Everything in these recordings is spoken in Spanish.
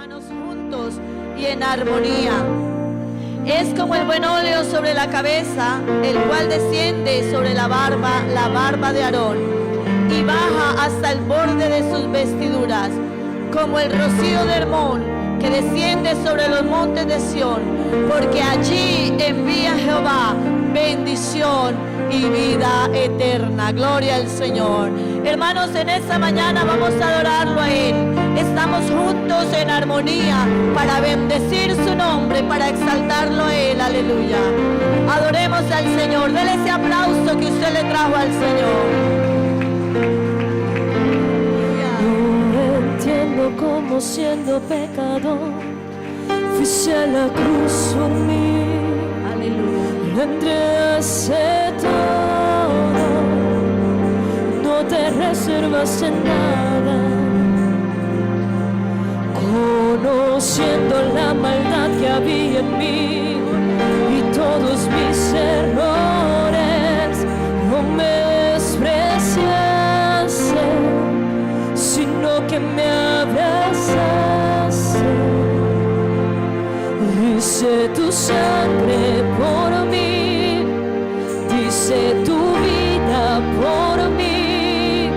hermanos, juntos y en armonía. Es como el buen óleo sobre la cabeza, el cual desciende sobre la barba de Aarón, y baja hasta el borde de sus vestiduras, como el rocío de Hermón, que desciende sobre los montes de Sión, porque allí envía Jehová bendición y vida eterna. Gloria al Señor. Hermanos, en esta mañana vamos a adorarlo a Él. Estamos juntos en armonía para bendecir su nombre, para exaltarlo a Él. Aleluya. Adoremos al Señor. Dele ese aplauso que usted le trajo al Señor. No entiendo cómo siendo pecador fuiste a la cruz por mí. Aleluya. Entregaste todo, no te reservaste nada. Conociendo la maldad que había en mí y todos mis errores, no me despreciaste, sino que me abrazaste. Diste tu sangre por mí, diste tu vida por mí,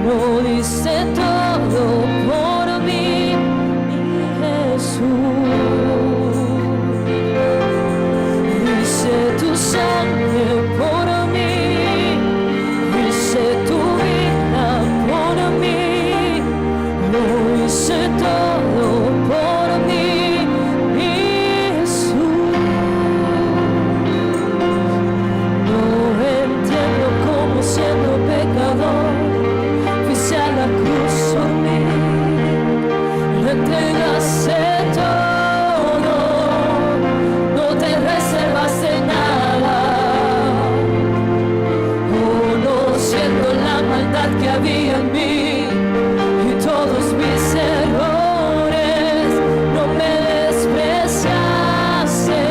lo diste todo por mí, mi Jesús. Diste tu sangre por mí, diste tu vida por mí, lo diste todo por mí, mi Jesús. No entiendo cómo siendo pecador fuiste a la cruz por mí, lo entregaste todo, no te reservaste nada. Conociendo la maldad que había en mí y todos mis errores, no me despreciaste,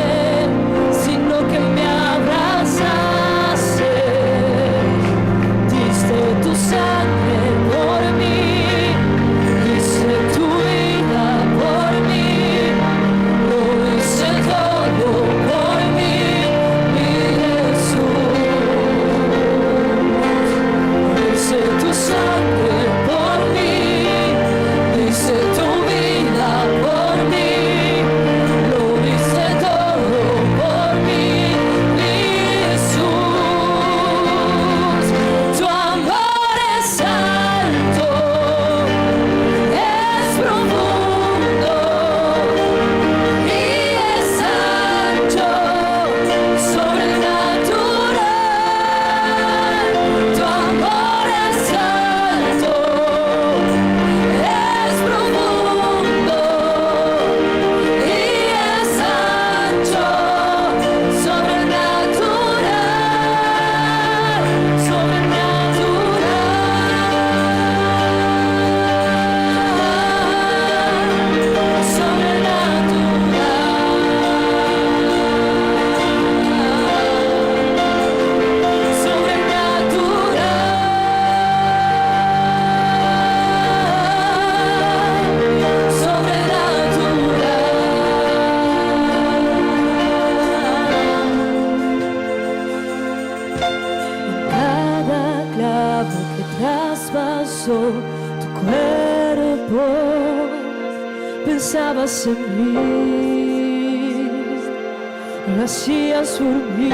sino que me abrazaste. Diste tu sangre por mí, diste tu vida por mí, lo hice todo por mí, mi Jesús. Diste tu sangre por mí, diste tu vida por mí, lo diste todo por mí, mi Jesús. Tu amor es alto, es profundo y es ancho, sobrenatural. Tu amor es alto, es profundo y es ancho, sobrenatural, cada clavo que traspasó tu cuerpo, pensabas en mí, lo hacías por mí.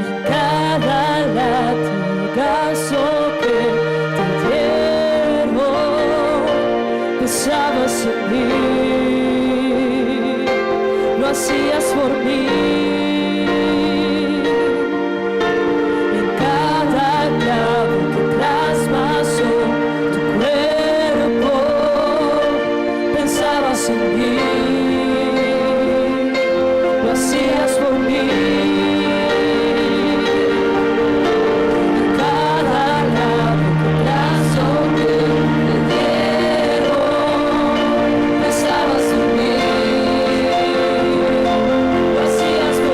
En cada latigazo que te dieron, pensabas en mí, lo hacías por mí. En cada clavo que traspasó tu cuerpo, pensabas en mí, lo hacías por mí. En cada clavo que traspasó que te dieron, pensabas en mí, lo hacías por mí.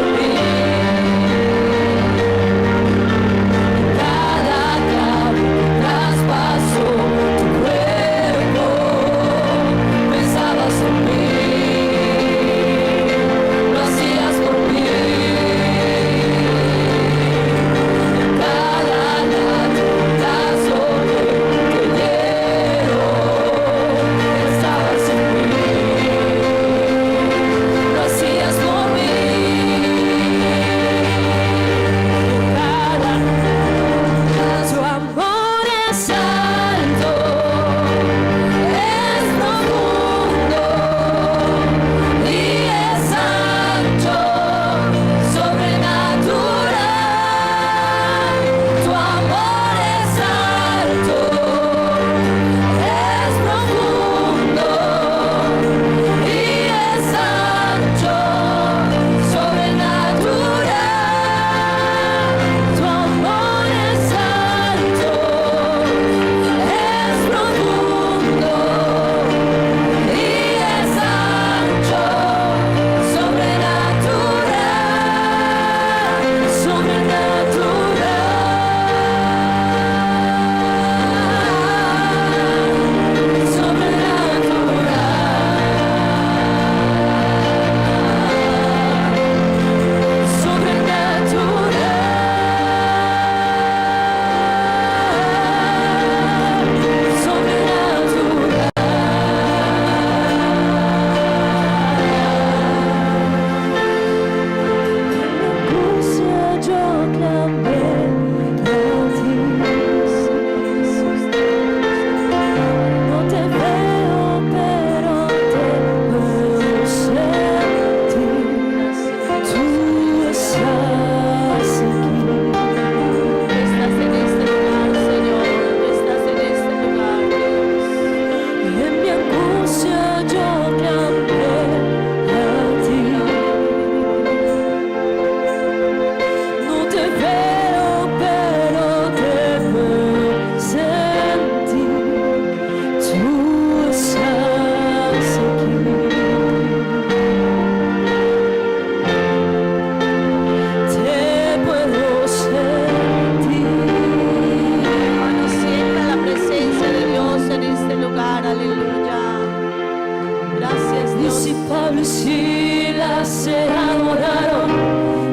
se adoraron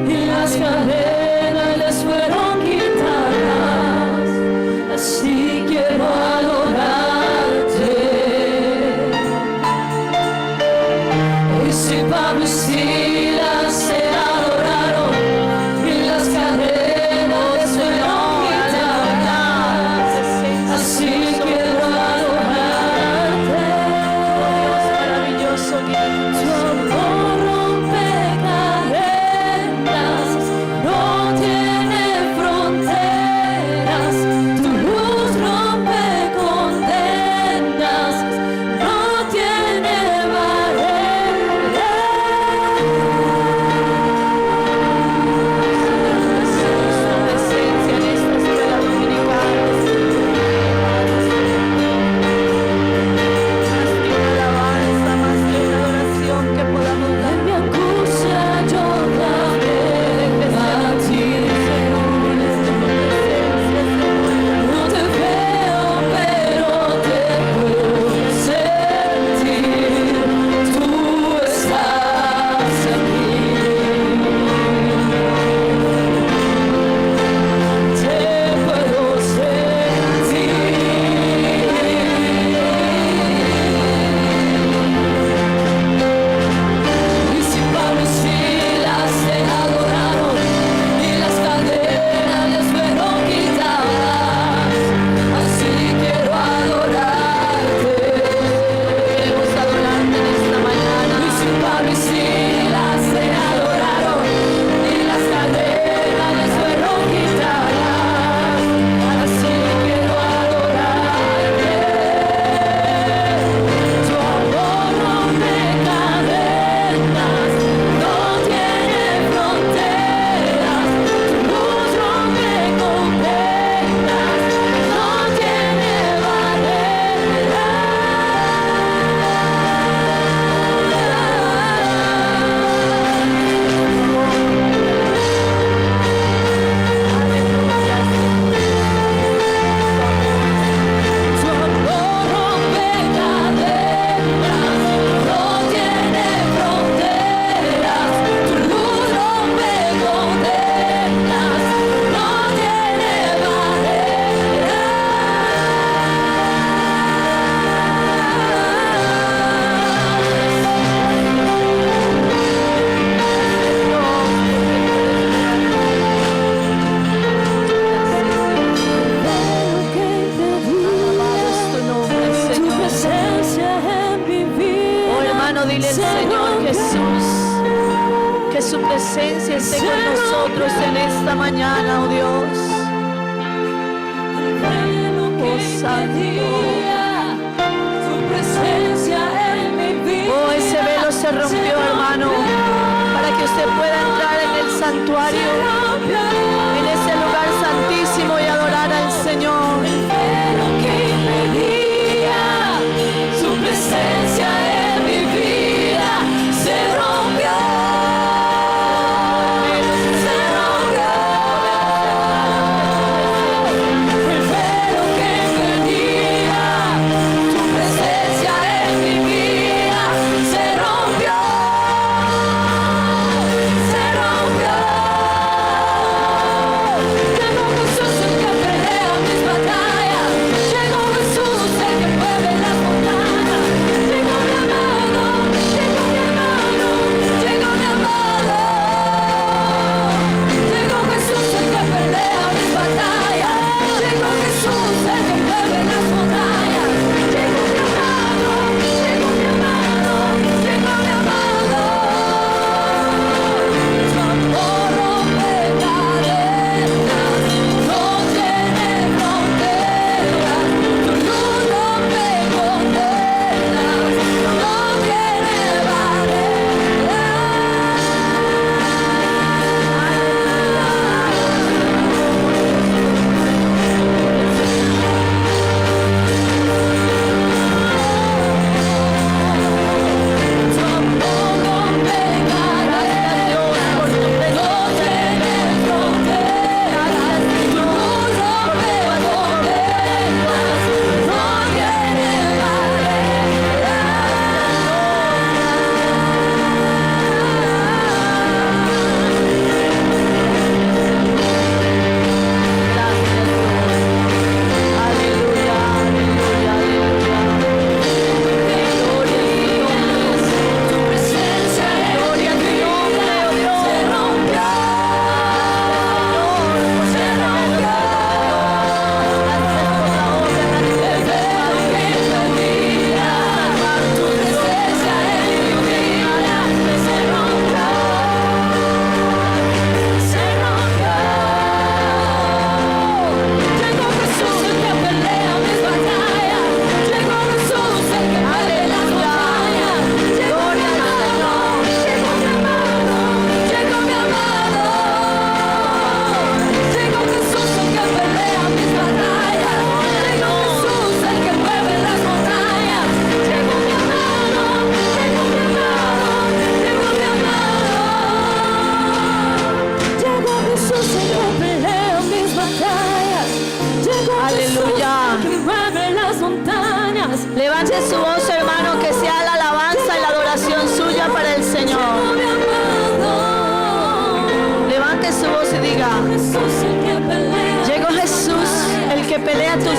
y las cadenas les fueron quitadas. Así quiero adorarte. Y si Pablo y Silas se adoraron y las cadenas les fueron quitadas, así quiero adorarte. Maravilloso, Tu amor rompe cadenas, no tiene fronteras. Tu luz rompe condenas, no tiene barreras. tu presencia en esta escuela dominical. Más que una alabanza, más que una adoración que podamos dar. En mi angustia yo clamé a ti. No te veo, pero te puedo sentir. Tú estás aquí. Te puedo sentir. Y si Pablo y Silas se adoraron y las cadenas les fueron quitadas, así quiero adorarte. Queremos adorarte en esta mañana. Y si Pablo y Silas se adoraron y las cadenas les fueron quitadas, así quiero adorarte. Tu amor rompe cadenas, no tiene fronteras. Tu luz rompe condenas, no tiene Tu amor rompe cadenas, no tiene fronteras. Tu luz rompe condenas, no tiene Alabado es tu nombre, Tu Señor. presencia en mi vida. Oh, hermano, dile al Señor Jesús que su presencia esté con nosotros en esta mañana, oh Dios. Oh, Santo. Tu presencia en mi vida. Oh, ese velo se rompió, hermano, para que usted pueda entrar en el santuario, en ese lugar santísimo y adorar al Señor. Pero que impedía su presencia en mi vida se rompió. Se rompió. El velo que impedía tu presencia en mi vida se rompió. Se rompió.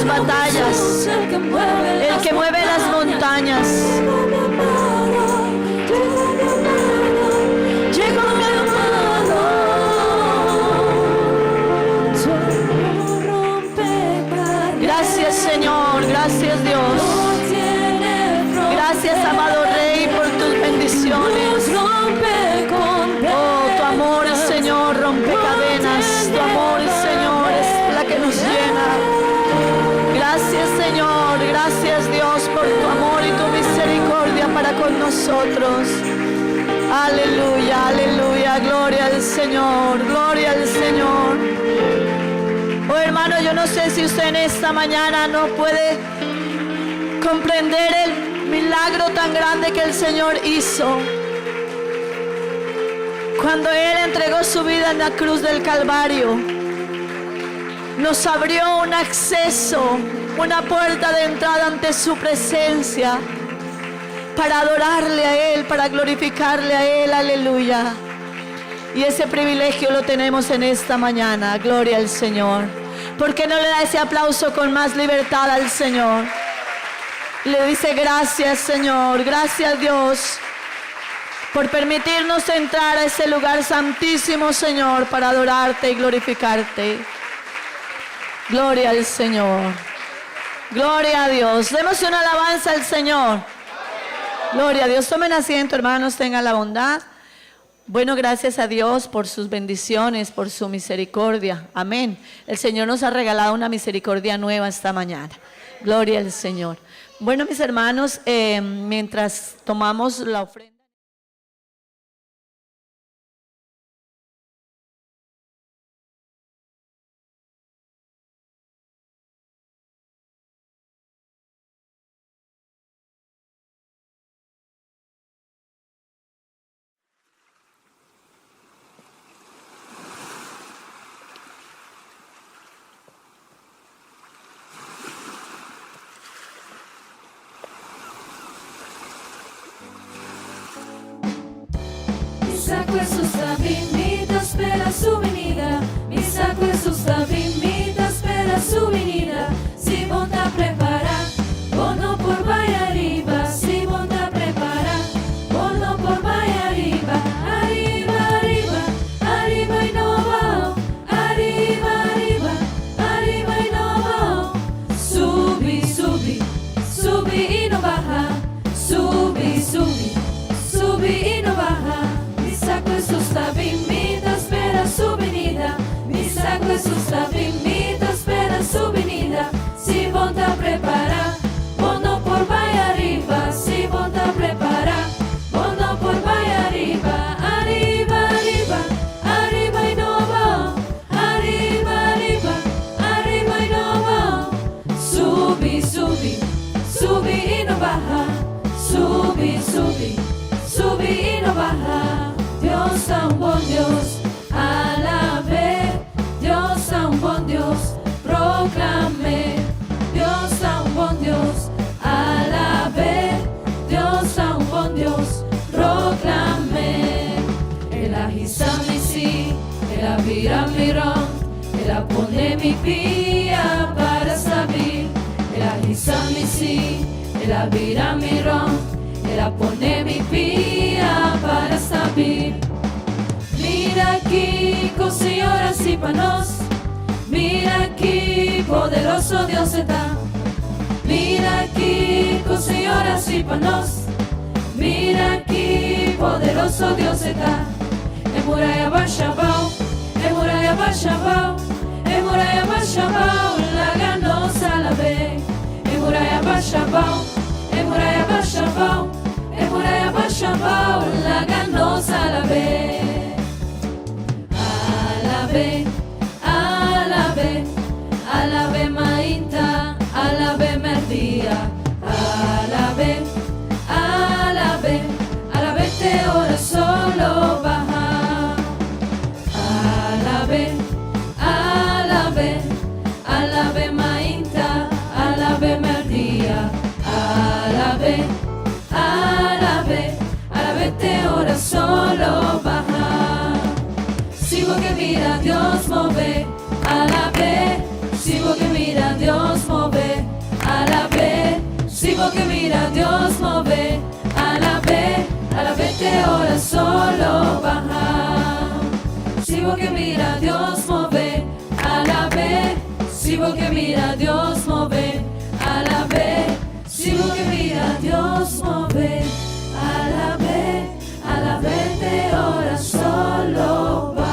las batallas, el que mueve las montañas. Llegó mi hermano. Gracias, Señor, gracias, Dios. Gracias, amado Rey, por tus bendiciones. Oh, tu amor, Señor, rompe cadenas. Tu amor, Señor, es la que nos llena. Gracias, Señor, gracias, Dios, por tu amor y tu misericordia para con nosotros. Aleluya, aleluya, gloria al Señor, gloria al Señor. Oh, hermano, yo no sé si usted en esta mañana no puede comprender el milagro tan grande que el Señor hizo cuando Él entregó su vida en la cruz del Calvario. Nos abrió un acceso, una puerta de entrada ante su presencia para adorarle a Él, para glorificarle a Él. Aleluya. Y ese privilegio lo tenemos en esta mañana. Gloria al Señor. ¿Por qué no le da ese aplauso con más libertad al Señor? Le dice gracias, Señor, gracias, Dios, por permitirnos entrar a ese lugar santísimo, Señor, para adorarte y glorificarte. Gloria al Señor. Gloria a Dios. Demos una alabanza al Señor. Gloria a Dios. Tomen asiento, hermanos, tengan la bondad. Bueno, gracias a Dios por sus bendiciones, por su misericordia. Amén. El Señor nos ha regalado una misericordia nueva esta mañana. Gloria al Señor. Bueno, mis hermanos, mientras tomamos la ofrenda. Mi sacco è su sta bimita, spera su venida. Mi sacco è su sta bimita, spera su venida. Si monta a preparar, bono por vaya arriba. Si monta a preparar, bono por vaya arriba. Arriba, arriba, arriba y no va. Arriba, arriba, arriba y no va. Subi, subi, subi y no baja. Subi, subi, subi y no baja. Mi sacco è su sta bimita, spera su venida. Mi sacco è su sta bimita, spera su venida. Si monta a preparar, bono por vaya arriba. Si monta a preparar, bono por vaya arriba. Arriba, arriba, arriba y no va. Arriba, arriba, arriba y no va. Subi, subi, subi y no baja. Subi, subi, subi y no baja. Dios tan buen Dios, alabe. Dios tan buen Dios, proclame. Dios tan buen Dios, alabe. Dios tan buen Dios, proclame. El agisami sí, el avira mirón, el pone mi pía para saber. El agisami sí, el avira mirón, el pone mi pía para saber. Mira aquí, con señoras y panos. Mira aquí, poderoso Dios está. Mira aquí, con señoras y panos. Mira aquí, poderoso Dios está. En muralla Bashabao, en muralla Bashabao, en muralla Bashabao, la ganosa la ve. En muralla Bashabao, en muralla Bashabao, en muralla Bashabao, la ganosa la ve. Alabe, alabe, alabe mainta, alabe merdía. Alabe, alabe, alabe te ora solo baja. Alabe, alabe, alabe mainta, alabe merdía. Alabe, alabe, alabe te ora solo baja. Sigo que mira Dios move, alabe. Sigo que mira Dios move, porque mira Dios mover, alabete ahora solo baja. Si vos que mira Dios mover, alabé. Si vos que mira Dios mover, alabé. Si vos que mira Dios mover, alabé, alabete ahora solo baja.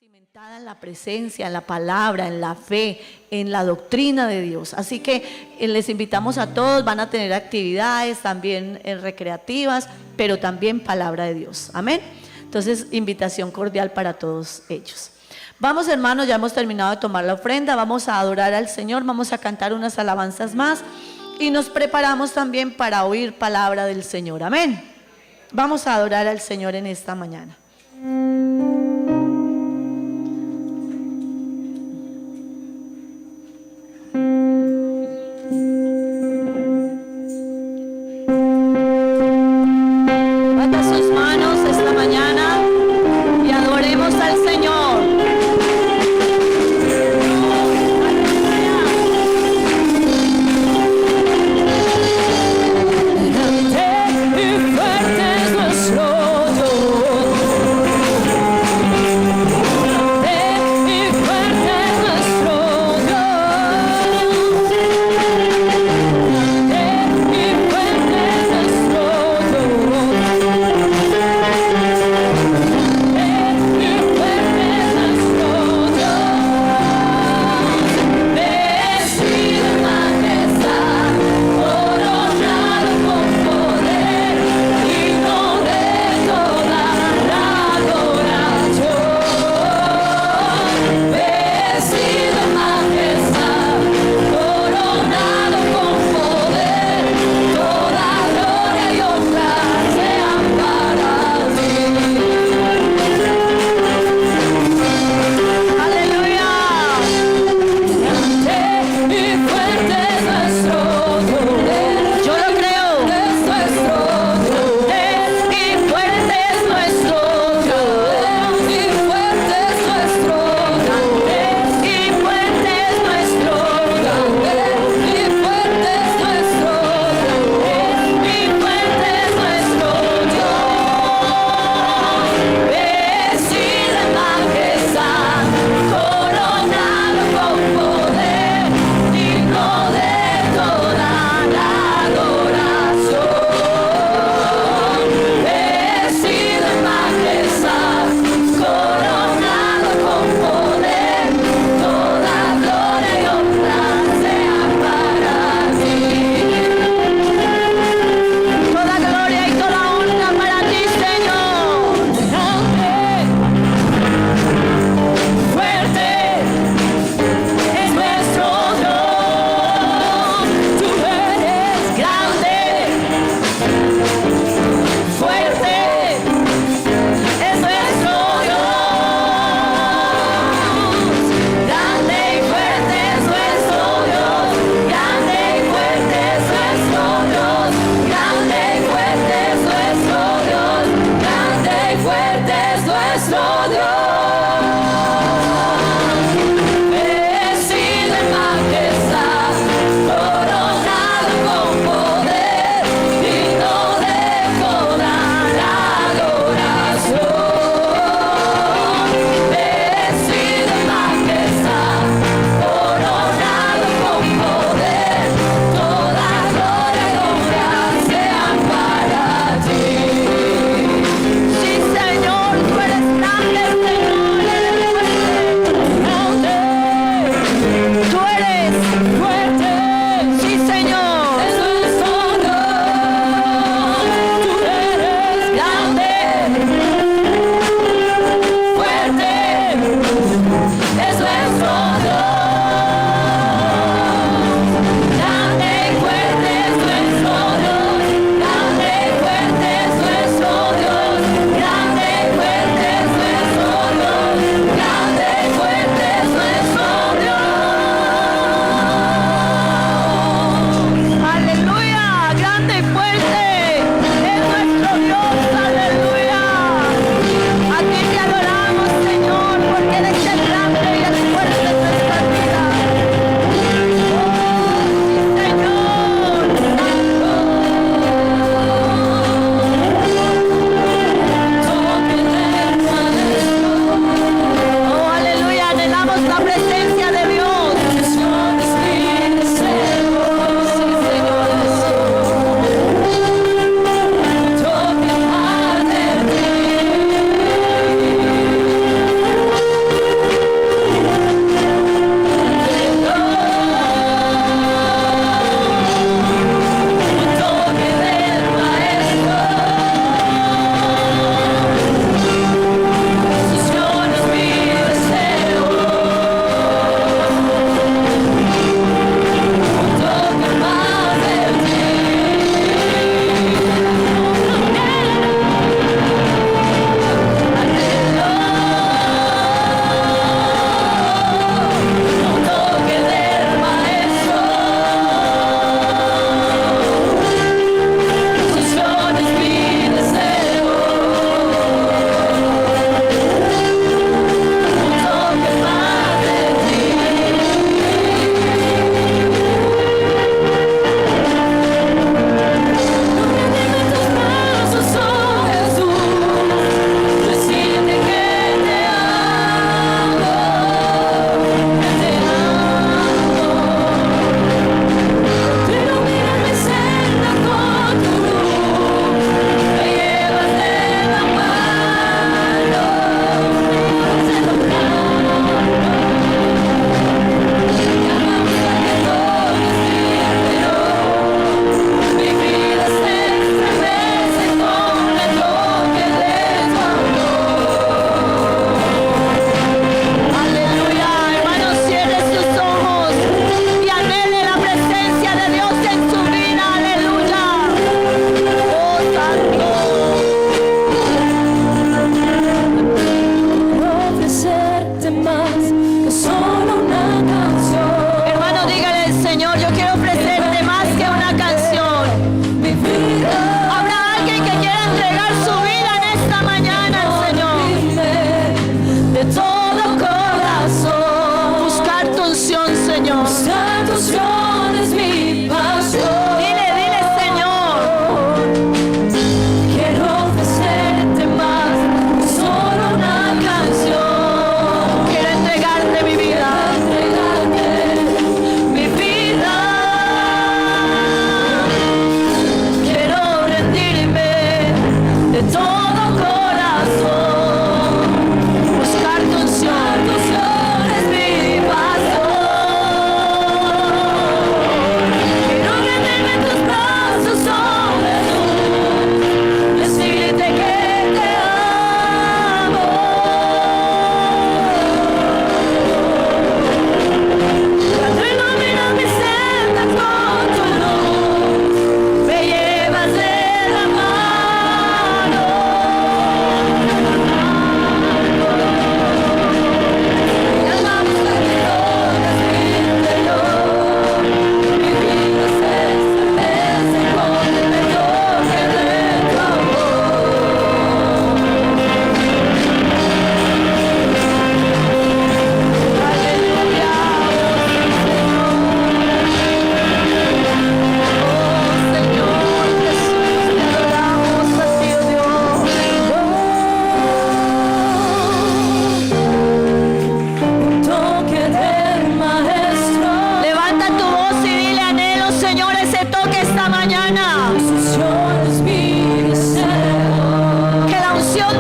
Cimentada en la presencia, en la palabra, en la fe, en la doctrina de Dios. Así que les invitamos a todos, van a tener actividades también recreativas, pero también palabra de Dios. Amén. Entonces, invitación cordial para todos ellos. Vamos, hermanos, ya hemos terminado de tomar la ofrenda, vamos a adorar al Señor, vamos a cantar unas alabanzas más y nos preparamos también para oír palabra del Señor. Amén. Vamos a adorar al Señor en esta mañana.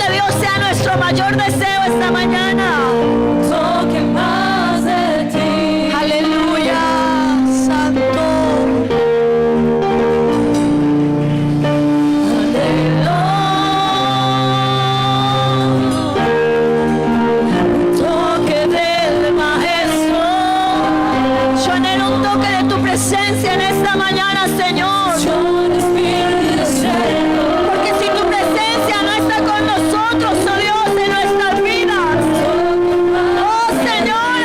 de Dios sea nuestro mayor deseo esta mañana. Toque más de ti. Aleluya, Santo. Toque del Maestro. Yo anhelo un toque de tu presencia en esta mañana, Señor. Yo respiro y deseo. Porque si tu presencia no está con nosotros, oh Dios, en nuestras vidas. Oh Señor,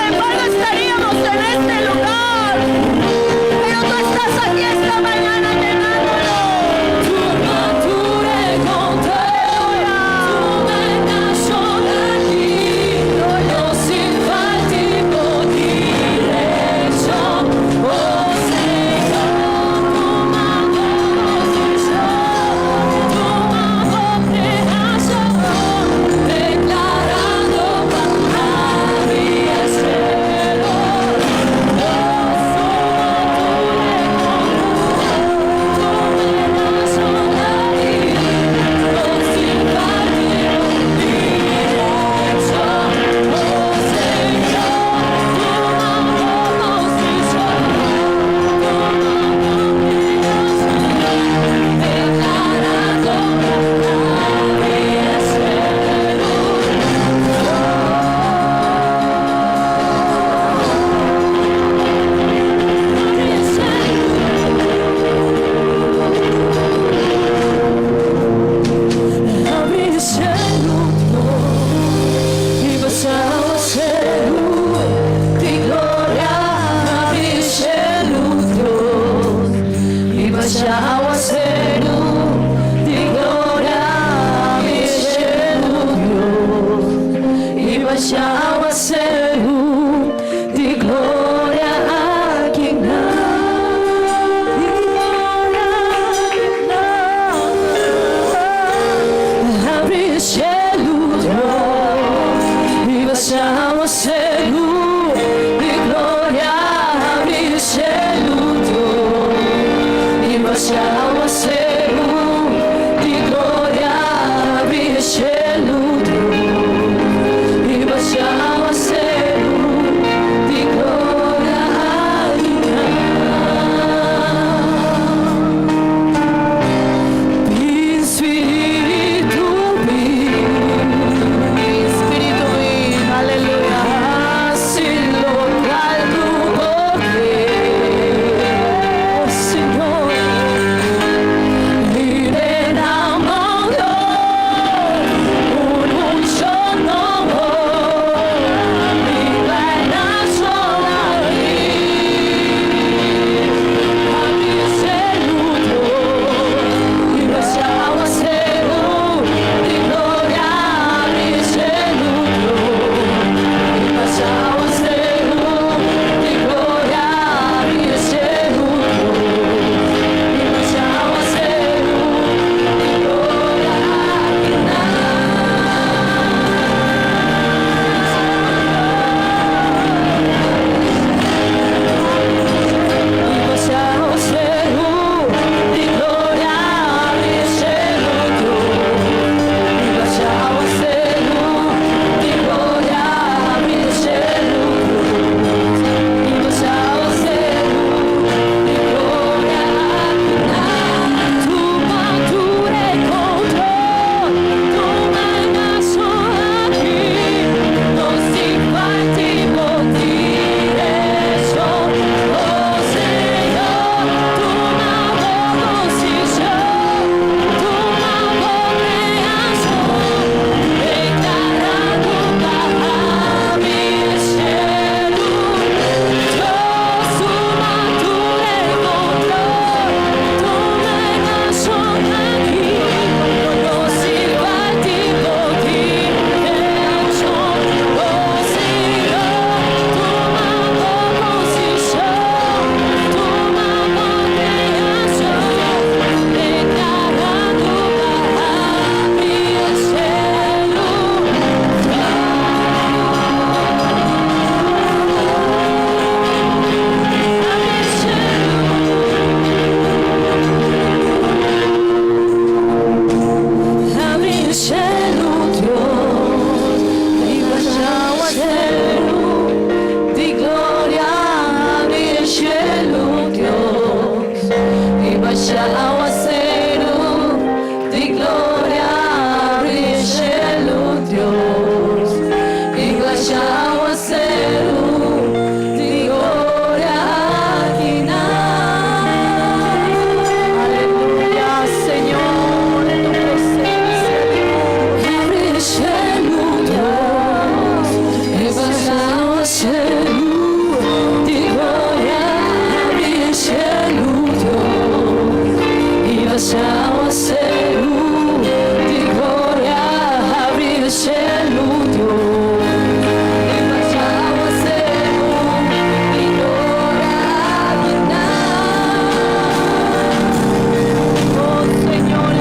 cielo di gloria apri il cielo Dio e facciamo cielo di gloria Oh Señor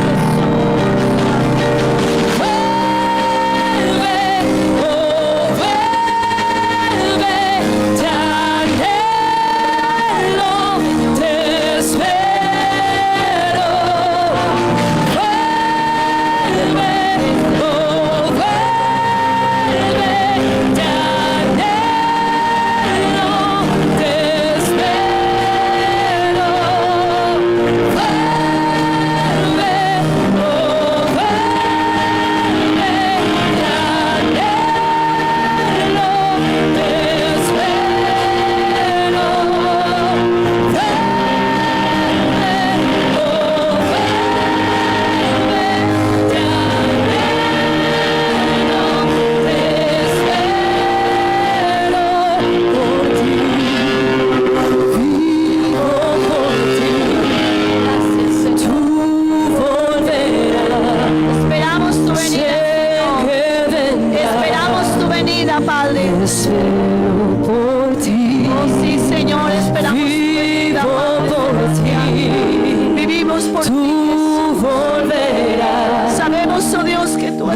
Padre. Espero por ti. Oh sí, Señor, esperamos tu venida, Padre celestial. Vivimos por ti, Jesús. Volverás. Sabemos, oh Dios, que tú No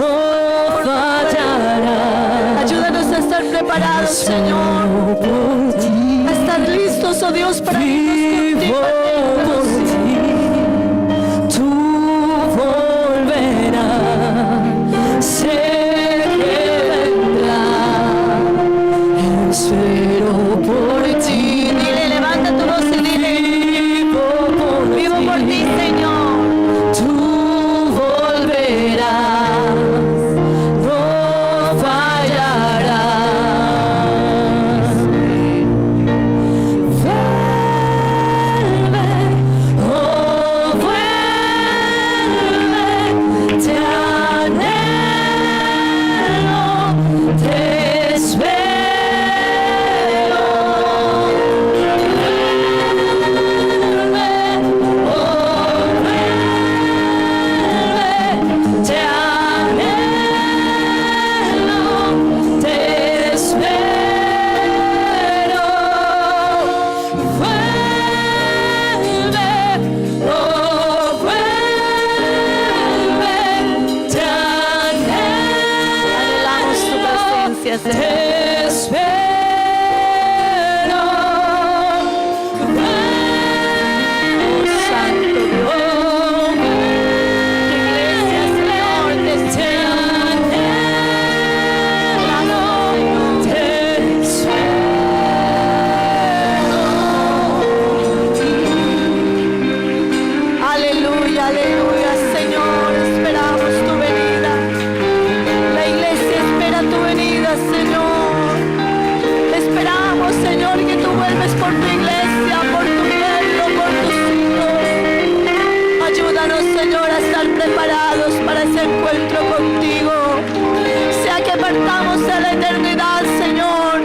fallarás. ayúdanos a estar preparados, Señor, Por ti. a estar listos, oh Dios, para irnos Vivo por contigo. ti. Tú volverás. Sé que vendrás. Espero por ti. Dile, levanta tu voz y dile, vivo por ti, Señor. Tú volverás, no fallarás. Vuelve, oh vuelve, te anhelo, te espero. Te anhelo, te espero. Vuelve, oh vuelve, te Anhelamos tu presencia, anhelo, Señor. te espero. Santo Dios. Tu iglesia, Señor, te Aleluya, aleluya, Señor, esperamos tu venida. La iglesia espera tu venida, Señor. Esperamos, Señor, que tú vuelves por tu iglesia, por tu pueblo, por tus hijos. Ayúdanos, Señor, a estar preparados para ese encuentro contigo. Sea que partamos a la eternidad, Señor,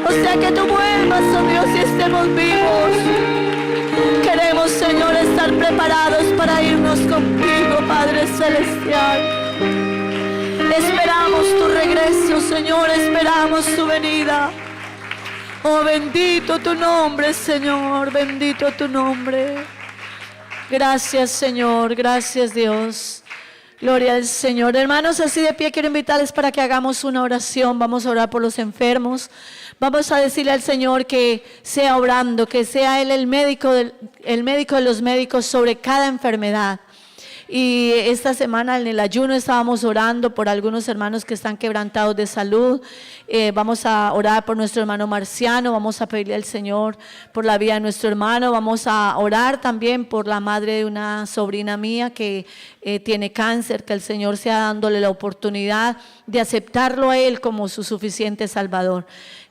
o sea que tú vuelvas, oh Dios, y estemos vivos. Queremos, Señor, estar preparados para irnos contigo, Padre Celestial. Esperamos tu regreso, Señor, esperamos tu venida. Oh, bendito tu nombre, Señor, bendito tu nombre. Gracias, Señor, gracias, Dios. Gloria al Señor. Hermanos, así de pie quiero invitarles para que hagamos una oración. Vamos a orar por los enfermos. Vamos a decirle al Señor que sea obrando, que sea Él el médico de los médicos sobre cada enfermedad. Y esta semana en el ayuno estábamos orando por algunos hermanos que están quebrantados de salud. Vamos a orar por nuestro hermano Marciano, vamos a pedirle al Señor por la vida de nuestro hermano. Vamos a orar también por la madre de una sobrina mía que tiene cáncer, que el Señor sea dándole la oportunidad de aceptarlo a Él como su suficiente Salvador.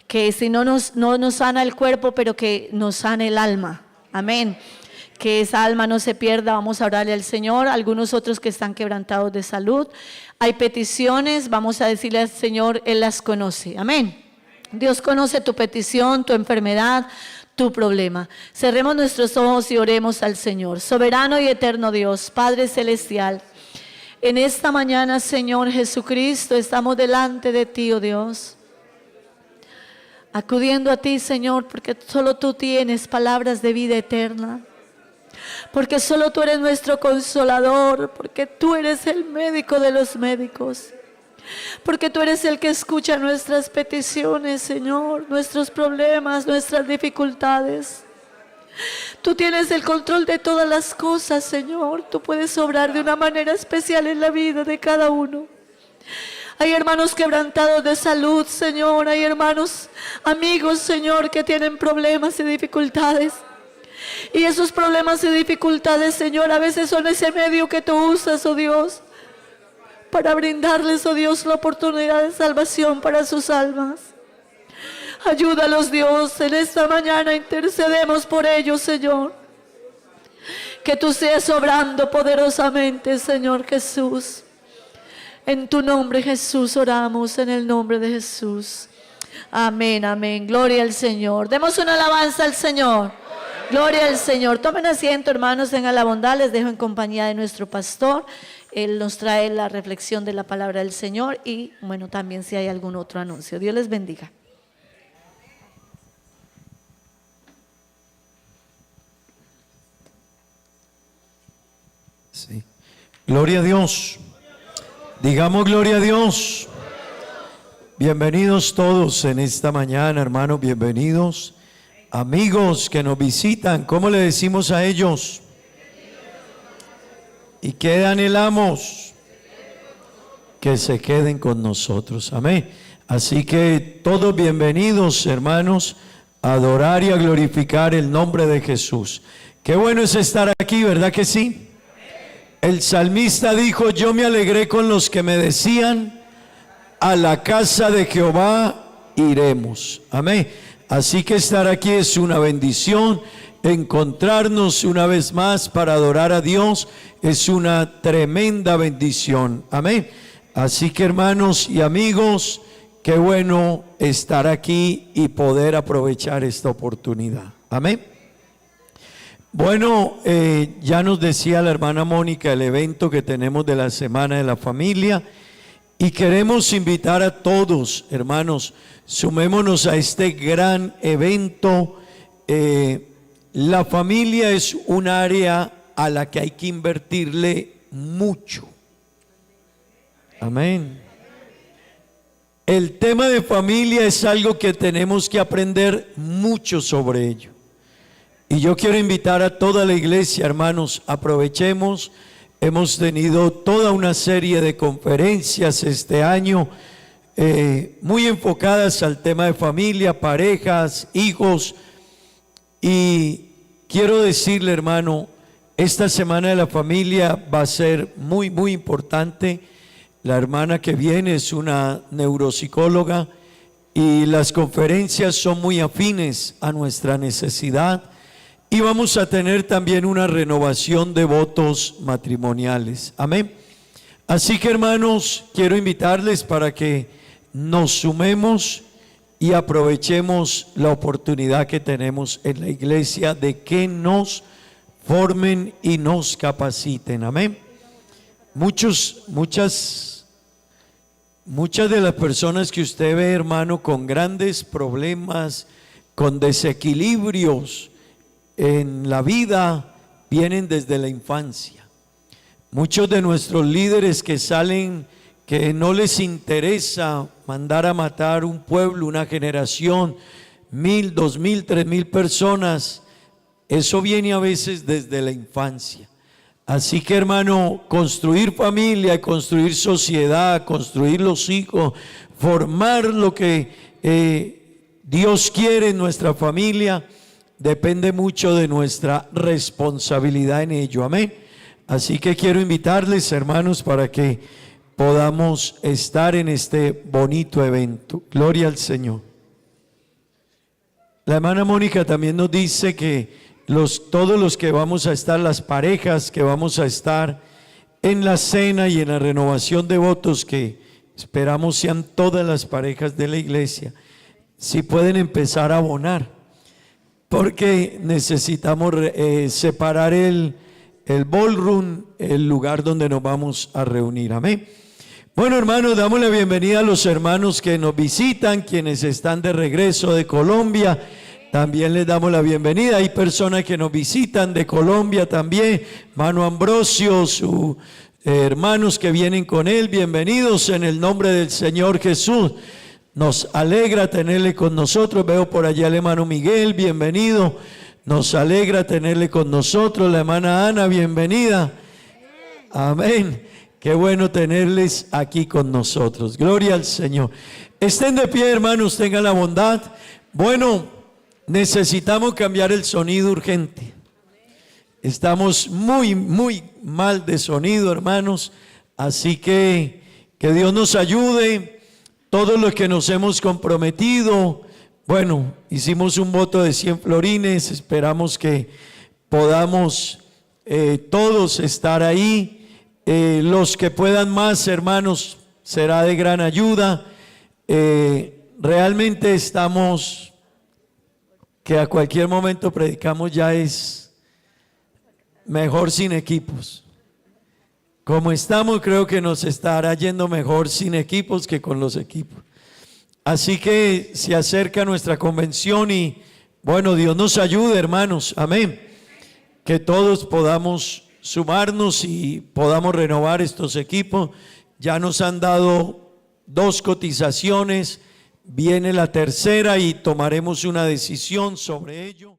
Que si no nos sana el cuerpo, pero que nos sane el alma. Amén. Que esa alma no se pierda. Vamos a orarle al Señor. Algunos otros que están quebrantados de salud. Hay peticiones, vamos a decirle al Señor, Él las conoce. Amén. Dios conoce tu petición, tu enfermedad, tu problema. Cerremos nuestros ojos y oremos al Señor. Soberano y eterno Dios, Padre Celestial, en esta mañana, Señor Jesucristo, estamos delante de ti, oh Dios, acudiendo a ti, Señor, porque solo tú tienes palabras de vida eterna, porque solo tú eres nuestro consolador, porque tú eres el médico de los médicos, porque tú eres el que escucha nuestras peticiones, Señor, nuestros problemas, nuestras dificultades. Tú tienes el control de todas las cosas, Señor. Tú puedes obrar de una manera especial en la vida de cada uno. Hay hermanos quebrantados de salud, Señor. Hay hermanos, amigos, Señor, que tienen problemas y dificultades. Y esos problemas y dificultades, Señor, a veces son ese medio que tú usas, oh Dios, para brindarles, oh Dios, la oportunidad de salvación para sus almas. Ayúdalos, Dios, en esta mañana intercedemos por ellos, Señor. Que tú seas obrando poderosamente, Señor Jesús. En tu nombre, Jesús, oramos, en el nombre de Jesús. Amén, amén. Gloria al Señor. Demos una alabanza al Señor. Gloria al Señor. Tomen asiento, hermanos, tengan la bondad. Les dejo en compañía de nuestro pastor. Él nos trae la reflexión de la palabra del Señor y, bueno, también si hay algún otro anuncio. Dios les bendiga. Sí. Gloria a Dios. Digamos gloria a Dios. Bienvenidos todos en esta mañana, hermanos. Bienvenidos. Amigos que nos visitan, ¿cómo le decimos a ellos? ¿Y qué anhelamos? Que se queden con nosotros. Amén. Así que todos bienvenidos, hermanos, a adorar y a glorificar el nombre de Jesús. Qué bueno es estar aquí, ¿verdad que sí? El salmista dijo: yo me alegré con los que me decían, a la casa de Jehová iremos. Amén. Así que estar aquí es una bendición. Encontrarnos una vez más para adorar a Dios es una tremenda bendición. Amén. Así que, hermanos y amigos, qué bueno estar aquí y poder aprovechar esta oportunidad. Amén. Bueno, ya nos decía la hermana Mónica el evento que tenemos de la Semana de la Familia, y queremos invitar a todos, hermanos, sumémonos a este gran evento. La familia es un área a la que hay que invertirle mucho. Amén. El tema de familia es algo que tenemos que aprender mucho sobre ello. Y yo quiero invitar a toda la iglesia, hermanos, aprovechemos. Hemos tenido toda una serie de conferencias este año muy enfocadas al tema de familia, parejas, hijos. Y quiero decirle, hermano, esta Semana de la Familia va a ser muy, muy importante. La hermana que viene es una neuropsicóloga y las conferencias son muy afines a nuestra necesidad. Y vamos a tener también una renovación de votos matrimoniales. Amén. Así que, hermanos, quiero invitarles para que nos sumemos y aprovechemos la oportunidad que tenemos en la iglesia de que nos formen y nos capaciten. Amén. Muchas de las personas que usted ve, hermano, con grandes problemas, con desequilibrios en la vida, vienen desde la infancia. Muchos de nuestros líderes que salen, que no les interesa mandar a matar un pueblo, una generación, 1,000, 2,000, 3,000 personas, eso viene a veces desde la infancia. Así que, hermano, construir familia, construir sociedad, construir los hijos, formar lo que Dios quiere en nuestra familia, depende mucho de nuestra responsabilidad en ello. Amén. Así que quiero invitarles, hermanos, para que podamos estar en este bonito evento. Gloria al Señor. La hermana Mónica también nos dice que todos los que vamos a estar, las parejas que vamos a estar en la cena y en la renovación de votos, que esperamos sean todas las parejas de la iglesia, si pueden empezar a abonar. porque necesitamos separar el ballroom, el lugar donde nos vamos a reunir. Amén. Bueno, hermanos, damos la bienvenida a los hermanos que nos visitan, quienes están de regreso de Colombia. También les damos la bienvenida. Hay personas que nos visitan de Colombia también. Hermano Ambrosio, sus hermanos que vienen con él, bienvenidos en el nombre del Señor Jesús. Nos alegra tenerle con nosotros. Veo por allá al hermano Miguel, bienvenido. Nos alegra tenerle con nosotros. La hermana Ana, bienvenida. Amén. Qué bueno tenerles aquí con nosotros. Gloria al Señor. Estén de pie, hermanos, tengan la bondad. Bueno, necesitamos cambiar el sonido urgente. Estamos muy mal de sonido, hermanos. Así que Dios nos ayude. Todos los que nos hemos comprometido, bueno, hicimos un voto de 100 florines. Esperamos que podamos todos estar ahí. Los que puedan más, hermanos, será de gran ayuda. Realmente estamos, que a cualquier momento predicamos, ya es mejor sin equipos. Como estamos, creo que nos estará yendo mejor sin equipos que con los equipos. Así que se acerca nuestra convención y, bueno, Dios nos ayude, hermanos. Amén. Que todos podamos sumarnos y podamos renovar estos equipos. Ya nos han dado 2 cotizaciones, viene la tercera y tomaremos una decisión sobre ello.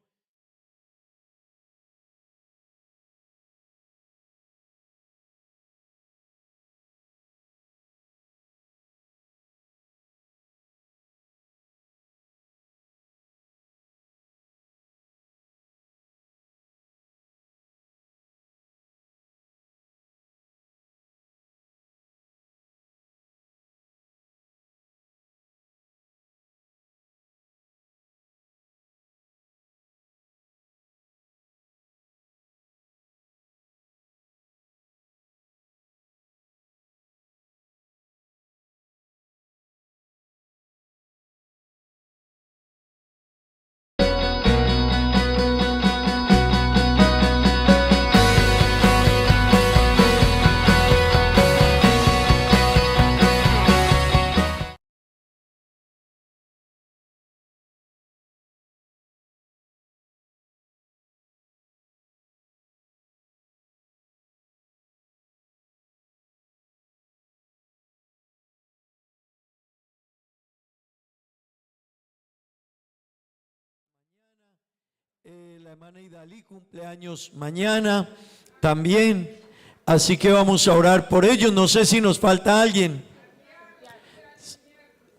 La hermana Idalí cumpleaños mañana también, así que vamos a orar por ellos. No sé si nos falta alguien.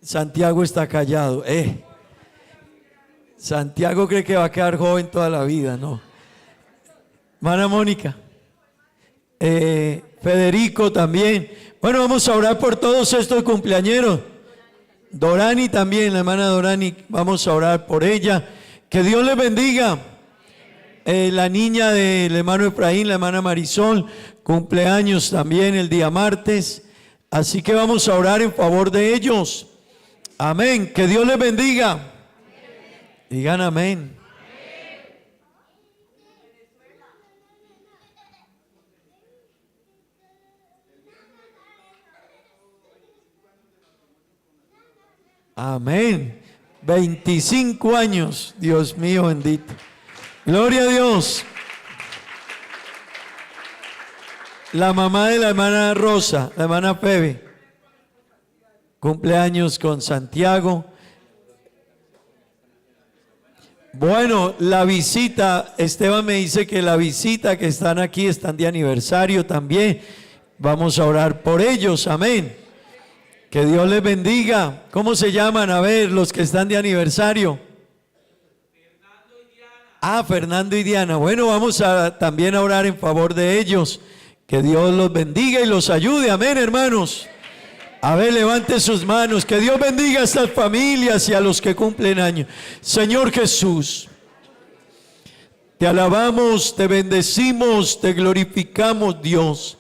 Santiago está callado. Santiago cree que va a quedar joven toda la vida, ¿no? Hermana Mónica, Federico también. Bueno, vamos a orar por todos estos cumpleañeros. Dorani también, la hermana Dorani, vamos a orar por ella. Que Dios les bendiga. La niña del hermano Efraín, la hermana Marisol, cumpleaños también el día martes. Así que vamos a orar en favor de ellos. Amén. Que Dios les bendiga. Digan amén. Amén. 25 años, Dios mío bendito. Gloria a Dios. La mamá de la hermana Rosa, la hermana Febe, cumpleaños con Santiago. Bueno, la visita, Esteban me dice que la visita que están aquí están de aniversario también. Vamos a orar por ellos, amén. Que Dios les bendiga. ¿Cómo se llaman? A ver, los que están de aniversario. Fernando y Diana. Bueno, vamos a también a orar en favor de ellos. Que Dios los bendiga y los ayude. Amén, hermanos. A ver, levante sus manos. Que Dios bendiga a estas familias y a los que cumplen años. Señor Jesús, te alabamos, te bendecimos, te glorificamos, Dios.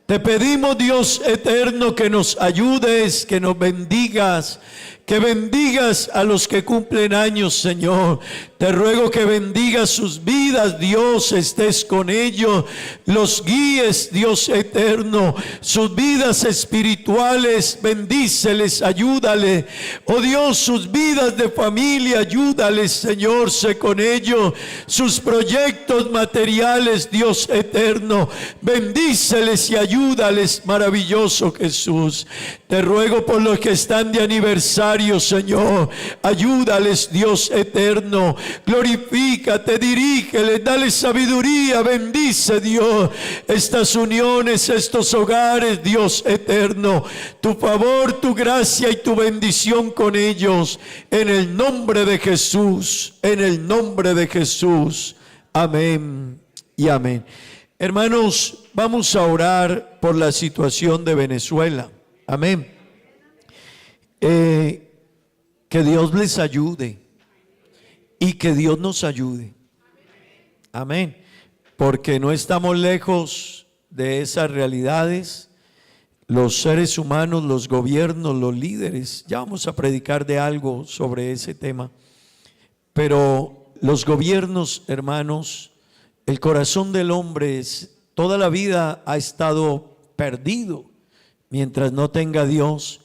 Te pedimos, Dios eterno, que nos ayudes, que nos bendigas, que bendigas a los que cumplen años, Señor. Te Te ruego que bendiga sus vidas, Dios, estés con ellos, los guíes, Dios eterno, sus vidas espirituales, bendíceles, ayúdale. Oh Dios, sus vidas de familia, ayúdales, Señor, sé con ellos, sus proyectos materiales, Dios eterno, bendíceles y ayúdales, maravilloso Jesús. Te ruego por los que están de aniversario, Señor, ayúdales, Dios eterno, glorifícate, dirígeles, dale sabiduría, bendice, Dios, estas uniones, estos hogares, Dios eterno, tu favor, tu gracia y tu bendición con ellos, en el nombre de Jesús, en el nombre de Jesús, amén y amén. Hermanos, vamos a orar por la situación de Venezuela, amén. Que Dios les ayude y que Dios nos ayude, amén, porque no estamos lejos de esas realidades. Los seres humanos, los gobiernos, los líderes, ya vamos a predicar de algo sobre ese tema, pero los gobiernos, hermanos, el corazón del hombre toda la vida ha estado perdido mientras no tenga a Dios,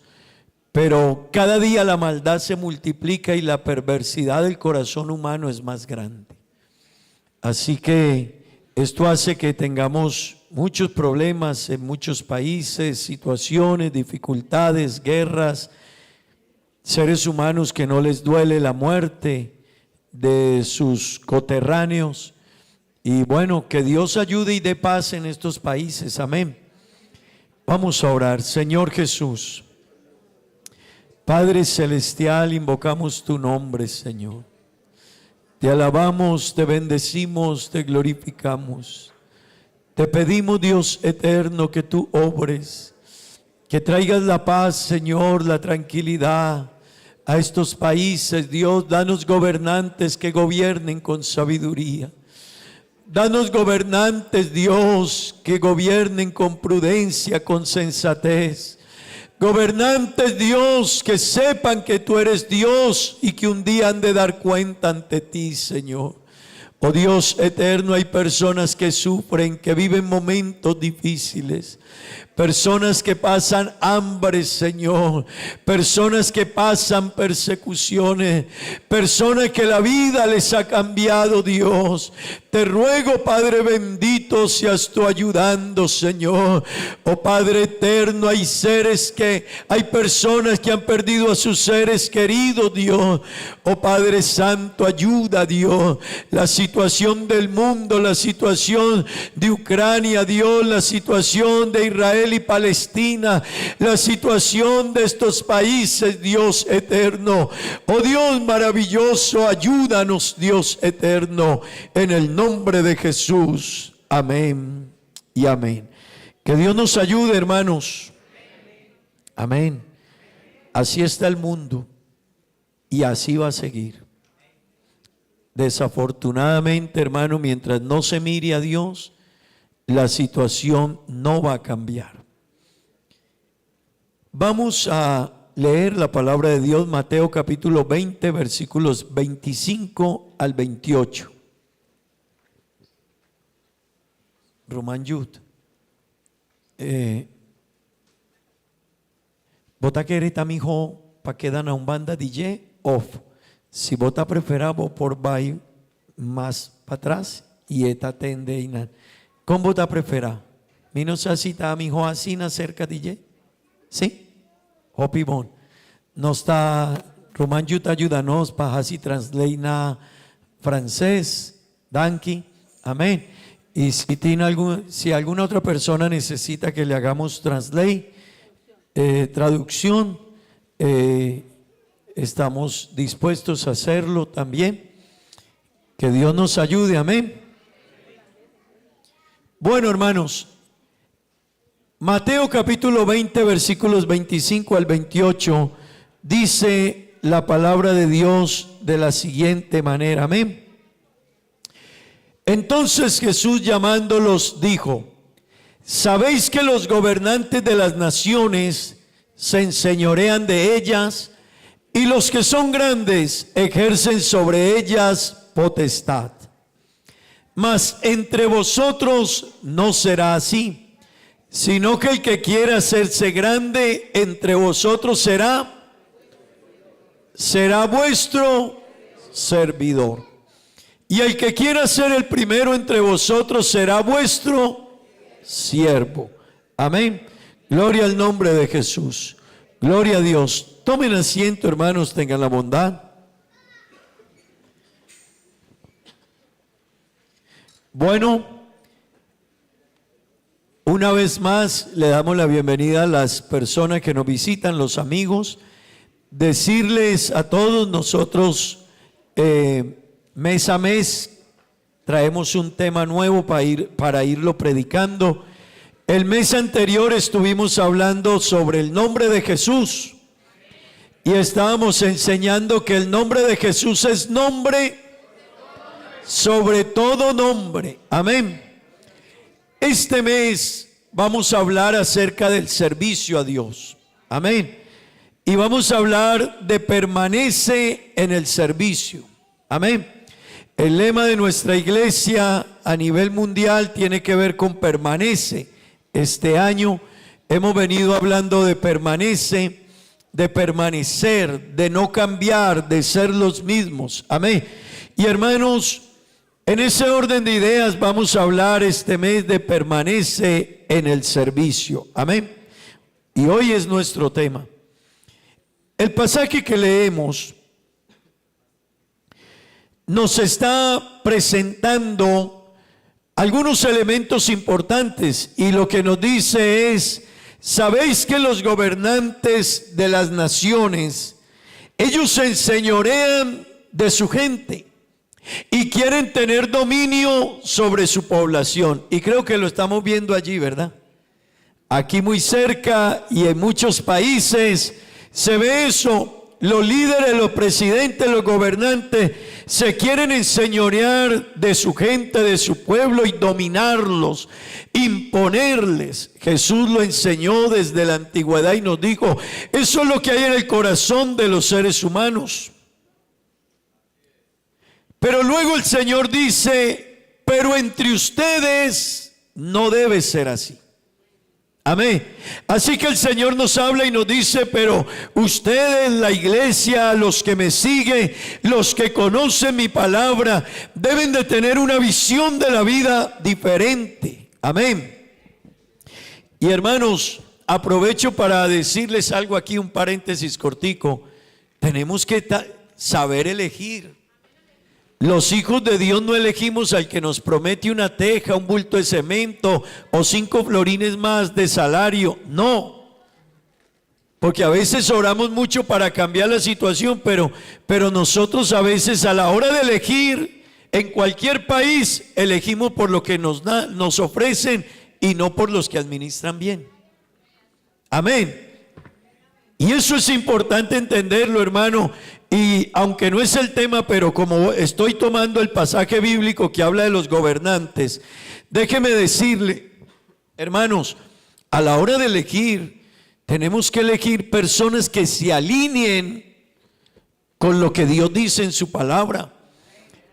pero cada día la maldad se multiplica y la perversidad del corazón humano es más grande. Así que esto hace que tengamos muchos problemas en muchos países, situaciones, dificultades, guerras, seres humanos que no les duele la muerte de sus coterráneos. Y bueno, que Dios ayude y dé paz en estos países, amén. Vamos a orar. Señor Jesús, Padre celestial, invocamos tu nombre, Señor. Te alabamos, te bendecimos, te glorificamos. Te pedimos, Dios eterno, que tú obres, que traigas la paz, Señor, la tranquilidad a estos países. Dios, danos gobernantes que gobiernen con sabiduría. Danos gobernantes, Dios, que gobiernen con prudencia, con sensatez. Gobernantes, Dios, que sepan que tú eres Dios y que un día han de dar cuenta ante ti, Señor. Oh Dios eterno, hay personas que sufren, que viven momentos difíciles. Personas que pasan hambre, Señor. Personas que pasan persecuciones. Personas que la vida les ha cambiado, Dios. Te ruego, Padre bendito, seas tú ayudando, Señor. Oh Padre eterno, hay personas que han perdido a sus seres queridos, Dios. Oh Padre Santo, ayuda, Dios. La situación del mundo, la situación de Ucrania, Dios, la situación de Israel y Palestina, la situación de estos países, Dios eterno. Oh Dios maravilloso, ayúdanos, Dios eterno, en el nombre de Jesús. Amén y amén. Que Dios nos ayude, hermanos. Amén. Así está el mundo y así va a seguir. Desafortunadamente, hermano, mientras no se mire a Dios, la situación no va a cambiar. Vamos a leer la palabra de Dios, Mateo capítulo 20, versículos 25 al 28. Román Yud. Vota que eres mi hijo para que dan a un banda DJ off. Si vota preferabo por vai más para atrás y esta tendeina. ¿Cómo vota prefera? Mi no se cita a mi hijo así cerca DJ. ¿Sí? Hopi bon. No está Román Yud, ayúdanos para así translate na francés. Danki. Amén. Y si alguna otra persona necesita que le hagamos translate, traducción, estamos dispuestos a hacerlo también. Que Dios nos ayude, amén. Bueno, hermanos, Mateo capítulo 20, versículos 25 al 28, dice la palabra de Dios de la siguiente manera, amén. Entonces Jesús llamándolos dijo: ¿sabéis que los gobernantes de las naciones se enseñorean de ellas y los que son grandes ejercen sobre ellas potestad. Mas entre vosotros no será así, sino que el que quiera hacerse grande entre vosotros será vuestro servidor. Y el que quiera ser el primero entre vosotros será vuestro siervo. Amén. Gloria al nombre de Jesús. Gloria a Dios. Tomen asiento, hermanos, tengan la bondad. Bueno, una vez más le damos la bienvenida a las personas que nos visitan, los amigos. Decirles a todos nosotros, mes a mes traemos un tema nuevo para irlo predicando. El mes anterior estuvimos hablando sobre el nombre de Jesús y estábamos enseñando que el nombre de Jesús es nombre sobre todo nombre. Amén. Este mes vamos a hablar acerca del servicio a Dios. Amén. Y vamos a hablar de permanece en el servicio. Amén. El lema de nuestra iglesia a nivel mundial tiene que ver con permanece. Este año hemos venido hablando de permanece, de permanecer, de no cambiar, de ser los mismos. Amén. Y hermanos, en ese orden de ideas vamos a hablar este mes de permanece en el servicio. Amén. Y hoy es nuestro tema. El pasaje que leemos nos está presentando algunos elementos importantes y lo que nos dice es: sabéis que los gobernantes de las naciones, ellos se enseñorean de su gente y quieren tener dominio sobre su población. Y creo que lo estamos viendo allí, ¿verdad? Aquí muy cerca y en muchos países se ve eso. Los líderes, los presidentes, los gobernantes se quieren enseñorear de su gente, de su pueblo y dominarlos, imponerles. Jesús lo enseñó desde la antigüedad y nos dijo: eso es lo que hay en el corazón de los seres humanos. Pero luego el Señor dice: pero entre ustedes no debe ser así. Amén. Así que el Señor nos habla y nos dice: pero ustedes, la iglesia, los que me siguen, los que conocen mi palabra, deben de tener una visión de la vida diferente. Amén. Y hermanos, aprovecho para decirles algo aquí, un paréntesis cortico. Tenemos que saber elegir. Los hijos de Dios no elegimos al que nos promete una teja, un bulto de cemento o 5 florines más de salario. No, porque a veces oramos mucho para cambiar la situación, pero nosotros a veces a la hora de elegir en cualquier país elegimos por lo que nos ofrecen y no por los que administran bien. Amén. Y eso es importante entenderlo, hermano. Y aunque no es el tema, pero como estoy tomando el pasaje bíblico que habla de los gobernantes, déjeme decirle, hermanos, a la hora de elegir, tenemos que elegir personas que se alineen con lo que Dios dice en su palabra.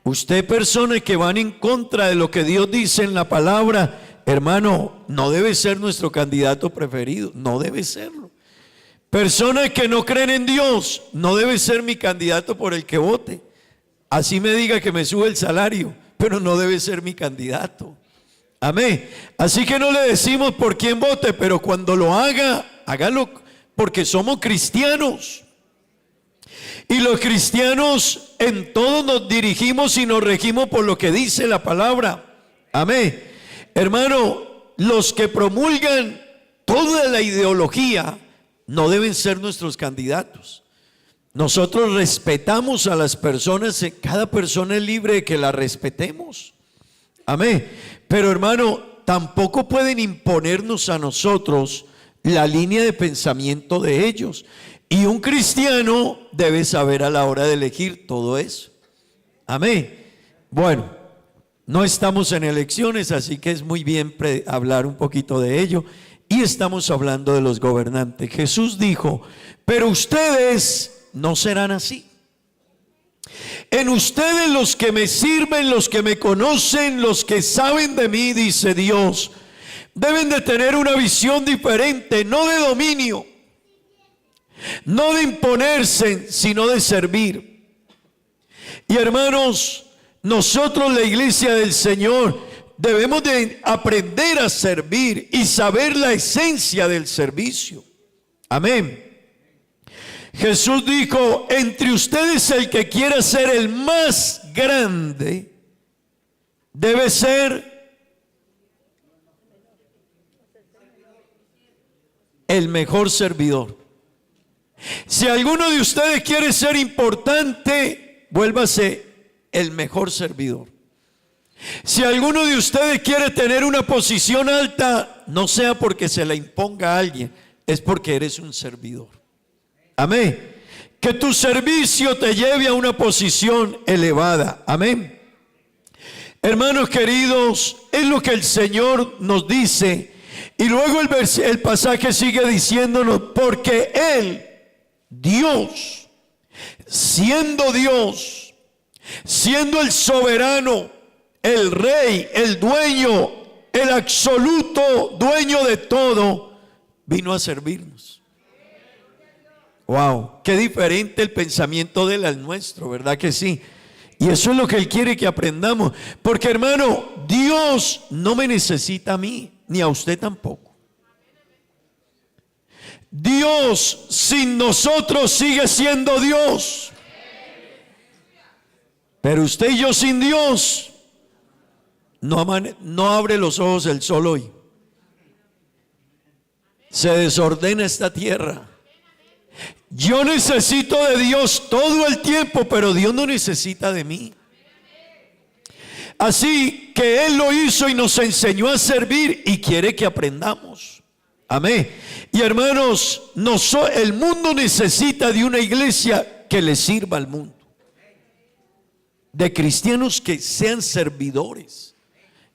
Usted, personas que van en contra de lo que Dios dice en la palabra, hermano, no debe ser nuestro candidato preferido, no debe serlo. Personas que no creen en Dios, no debe ser mi candidato por el que vote. Así me diga que me sube el salario, pero no debe ser mi candidato. Amén. Así que no le decimos por quién vote, pero cuando lo haga, hágalo porque somos cristianos. Y los cristianos en todo nos dirigimos y nos regimos por lo que dice la palabra. Amén. Hermano, los que promulgan toda la ideología no deben ser nuestros candidatos. Nosotros respetamos a las personas, cada persona es libre de que la respetemos. Amén. Pero hermano, tampoco pueden imponernos a nosotros la línea de pensamiento de ellos. Y un cristiano debe saber a la hora de elegir todo eso. Amén. Bueno, no estamos en elecciones, así que es muy bien hablar un poquito de ello. Y estamos hablando de los gobernantes. Jesús dijo: pero ustedes no serán así. En ustedes los que me sirven, los que me conocen, los que saben de mí, dice Dios, deben de tener una visión diferente, no de dominio, no de imponerse, sino de servir. Y hermanos, nosotros, la iglesia del Señor, debemos de aprender a servir y saber la esencia del servicio. Amén. Jesús dijo, entre ustedes el que quiera ser el más grande, debe ser el mejor servidor. Si alguno de ustedes quiere ser importante, vuélvase el mejor servidor. Si alguno de ustedes quiere tener una posición alta, no sea porque se la imponga a alguien, es porque eres un servidor. Amén. Que tu servicio te lleve a una posición elevada. Amén. Hermanos queridos, es lo que el Señor nos dice. Y luego el pasaje sigue diciéndonos, porque Él, Dios, siendo el soberano, el rey, el dueño, el absoluto dueño de todo, vino a servirnos. Wow, qué diferente el pensamiento de él al nuestro, ¿verdad que sí? Y eso es lo que Él quiere que aprendamos. Porque hermano, Dios no me necesita a mí, ni a usted tampoco. Dios sin nosotros sigue siendo Dios. Pero usted y yo sin Dios, no abre los ojos el sol hoy. Se desordena esta tierra. Yo necesito de Dios todo el tiempo, pero Dios no necesita de mí. Así que Él lo hizo y nos enseñó a servir y quiere que aprendamos. Amén. Y hermanos, el mundo necesita de una iglesia que le sirva al mundo. De cristianos que sean servidores.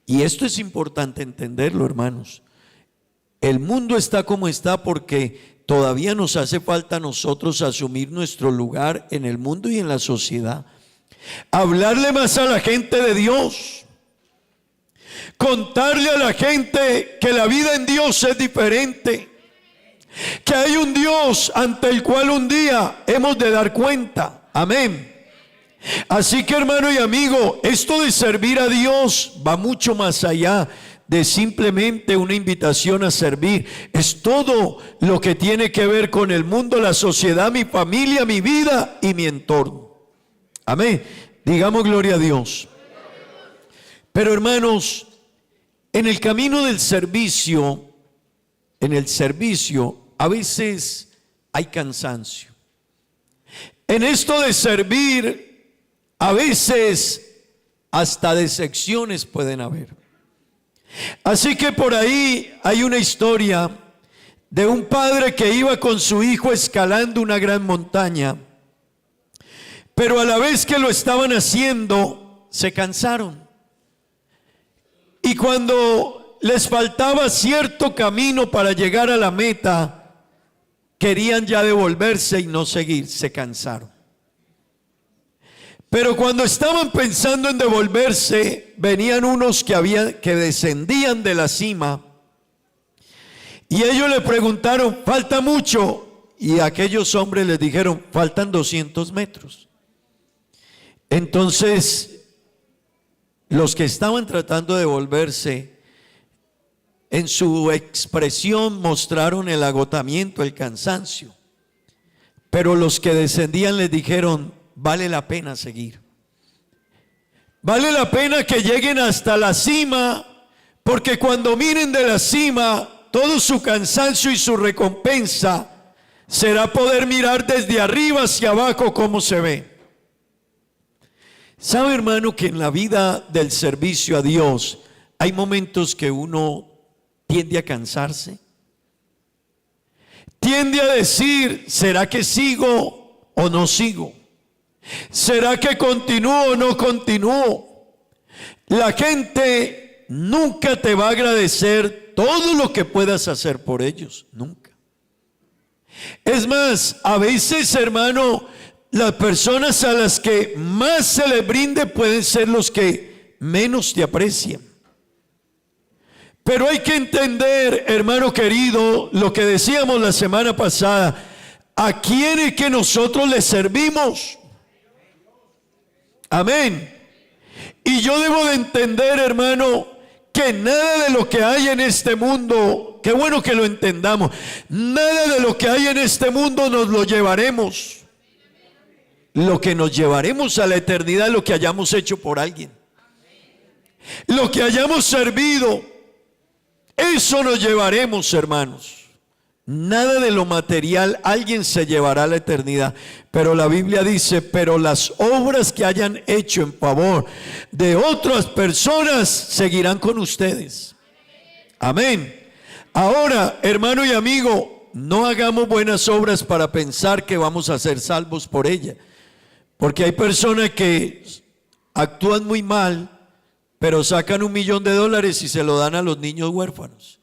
Y esto es importante entenderlo, hermanos. El mundo está como está porque todavía nos hace falta a nosotros asumir nuestro lugar en el mundo y en la sociedad. Hablarle más a la gente de Dios. Contarle a la gente que la vida en Dios es diferente. Que hay un Dios ante el cual un día hemos de dar cuenta. Amén. Así que hermano y amigo, esto de servir a Dios va mucho más allá de simplemente una invitación a servir. Es todo lo que tiene que ver con el mundo, la sociedad, mi familia, mi vida y mi entorno. Amén. Digamos gloria a Dios. Pero hermanos, en el camino del servicio, a veces hay cansancio. En esto de servir, a veces hasta decepciones pueden haber. Así que por ahí hay una historia de un padre que iba con su hijo escalando una gran montaña, pero a la vez que lo estaban haciendo, se cansaron. Y cuando les faltaba cierto camino para llegar a la meta, querían ya devolverse y no seguir, se cansaron. Pero cuando estaban pensando en devolverse, venían unos que descendían de la cima y ellos le preguntaron, ¿falta mucho? Y aquellos hombres les dijeron, faltan 200 metros. Entonces, los que estaban tratando de devolverse, en su expresión mostraron el agotamiento, el cansancio. Pero los que descendían les dijeron, vale la pena seguir. Vale la pena que lleguen hasta la cima, porque cuando miren de la cima, todo su cansancio y su recompensa será poder mirar desde arriba hacia abajo cómo se ve. ¿Sabe, hermano, que en la vida del servicio a Dios hay momentos que uno tiende a cansarse? Tiende a decir, ¿será que sigo o no sigo? ¿Será que continúo o no continúo? La gente nunca te va a agradecer todo lo que puedas hacer por ellos, nunca. Es más, a veces, hermano, las personas a las que más se les brinde pueden ser los que menos te aprecian. Pero hay que entender, hermano querido, lo que decíamos la semana pasada, ¿a quién es que nosotros le servimos? Amén. Y yo debo de entender, hermano, que nada de lo que hay en este mundo, qué bueno que lo entendamos, nada de lo que hay en este mundo nos lo llevaremos. Lo que nos llevaremos a la eternidad es lo que hayamos hecho por alguien. Lo que hayamos servido, eso nos llevaremos, hermanos. Nada de lo material alguien se llevará a la eternidad. Pero la Biblia dice, pero las obras que hayan hecho en favor de otras personas seguirán con ustedes. Amén. Ahora, hermano y amigo, no hagamos buenas obras para pensar que vamos a ser salvos por ellas. Porque hay personas que actúan muy mal, pero sacan $1.000.000 y se lo dan a los niños huérfanos.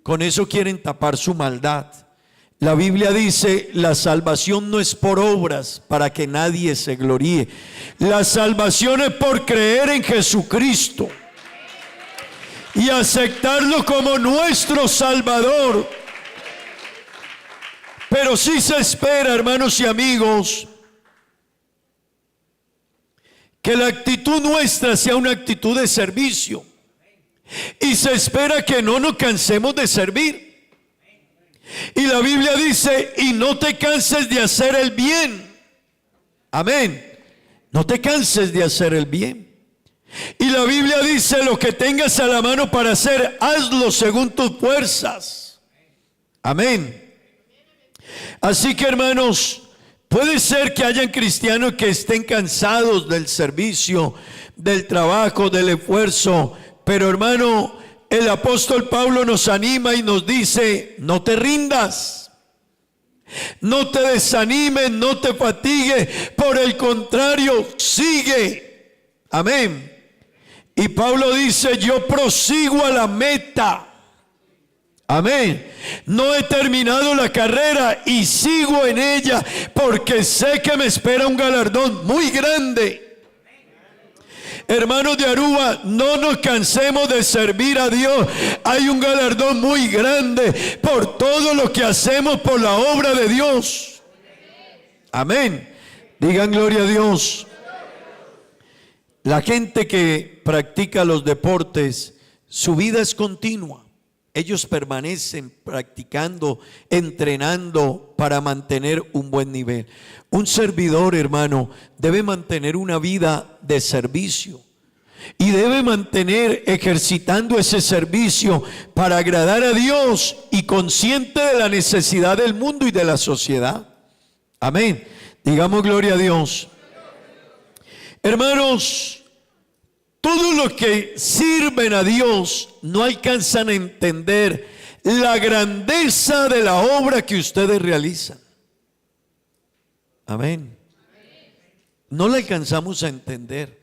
Con eso quieren tapar su maldad. La Biblia dice, la salvación no es por obras para que nadie se gloríe. La salvación es por creer en Jesucristo y aceptarlo como nuestro Salvador. Pero sí se espera, hermanos y amigos, que la actitud nuestra sea una actitud de servicio. Y se espera que no nos cansemos de servir. Y la Biblia dice, y no te canses de hacer el bien. Amén. No te canses de hacer el bien. Y la Biblia dice, lo que tengas a la mano para hacer, hazlo según tus fuerzas. Amén. Así que, hermanos, puede ser que hayan cristianos que estén cansados del servicio, del trabajo, del esfuerzo. Pero, hermano, el apóstol Pablo nos anima y nos dice, no te rindas, no te desanimes, no te fatigues, por el contrario, sigue. Amén. Y Pablo dice, yo prosigo a la meta. Amén. No he terminado la carrera y sigo en ella, porque sé que me espera un galardón muy grande. Hermanos de Aruba, no nos cansemos de servir a Dios. Hay un galardón muy grande por todo lo que hacemos por la obra de Dios. Amén. Digan gloria a Dios. La gente que practica los deportes, su vida es continua. Ellos permanecen practicando, entrenando para mantener un buen nivel. Un servidor, hermano, debe mantener una vida de servicio y debe mantener ejercitando ese servicio para agradar a Dios y consciente de la necesidad del mundo y de la sociedad. Amén. Digamos gloria a Dios. Hermanos, todos los que sirven a Dios no alcanzan a entender la grandeza de la obra que ustedes realizan. Amén. No la alcanzamos a entender,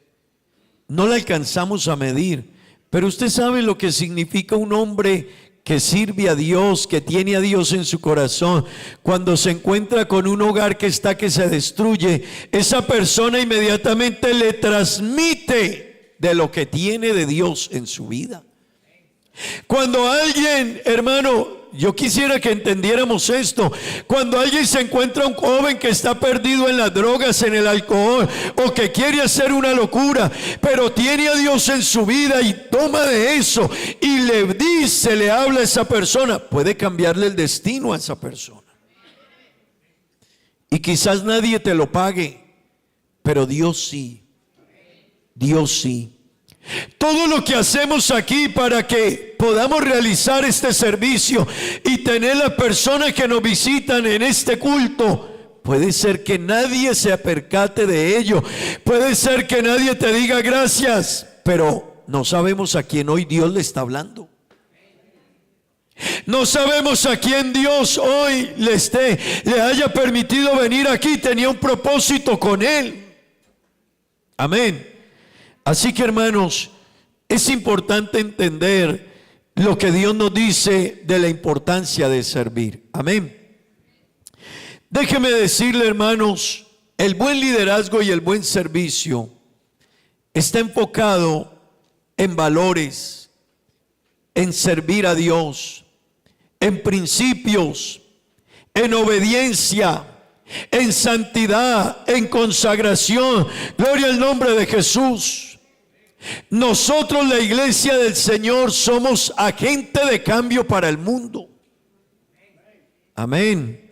no la alcanzamos a medir, pero usted sabe lo que significa un hombre que sirve a Dios, que tiene a Dios en su corazón. Cuando se encuentra con un hogar que se destruye, esa persona inmediatamente le transmite de lo que tiene de Dios en su vida. Cuando alguien, hermano, yo quisiera que entendiéramos esto. Cuando alguien se encuentra un joven que está perdido en las drogas, en el alcohol, o que quiere hacer una locura, pero tiene a Dios en su vida y toma de eso y le dice, le habla a esa persona, puede cambiarle el destino a esa persona. Y quizás nadie te lo pague, pero Dios sí. Dios sí. Todo lo que hacemos aquí para que podamos realizar este servicio y tener las personas que nos visitan en este culto, puede ser que nadie se percate de ello, puede ser que nadie te diga gracias, pero no sabemos a quién hoy Dios le está hablando. No sabemos a quién Dios hoy le haya permitido venir aquí, tenía un propósito con él. Amén. Así que, hermanos, es importante entender lo que Dios nos dice de la importancia de servir. Amén. Déjeme decirle, hermanos, El buen liderazgo y el buen servicio está enfocado en valores, en servir a Dios, en principios, en obediencia, en santidad, en consagración. Gloria al nombre de Jesús. Nosotros, la iglesia del Señor, somos agente de cambio para el mundo. Amén.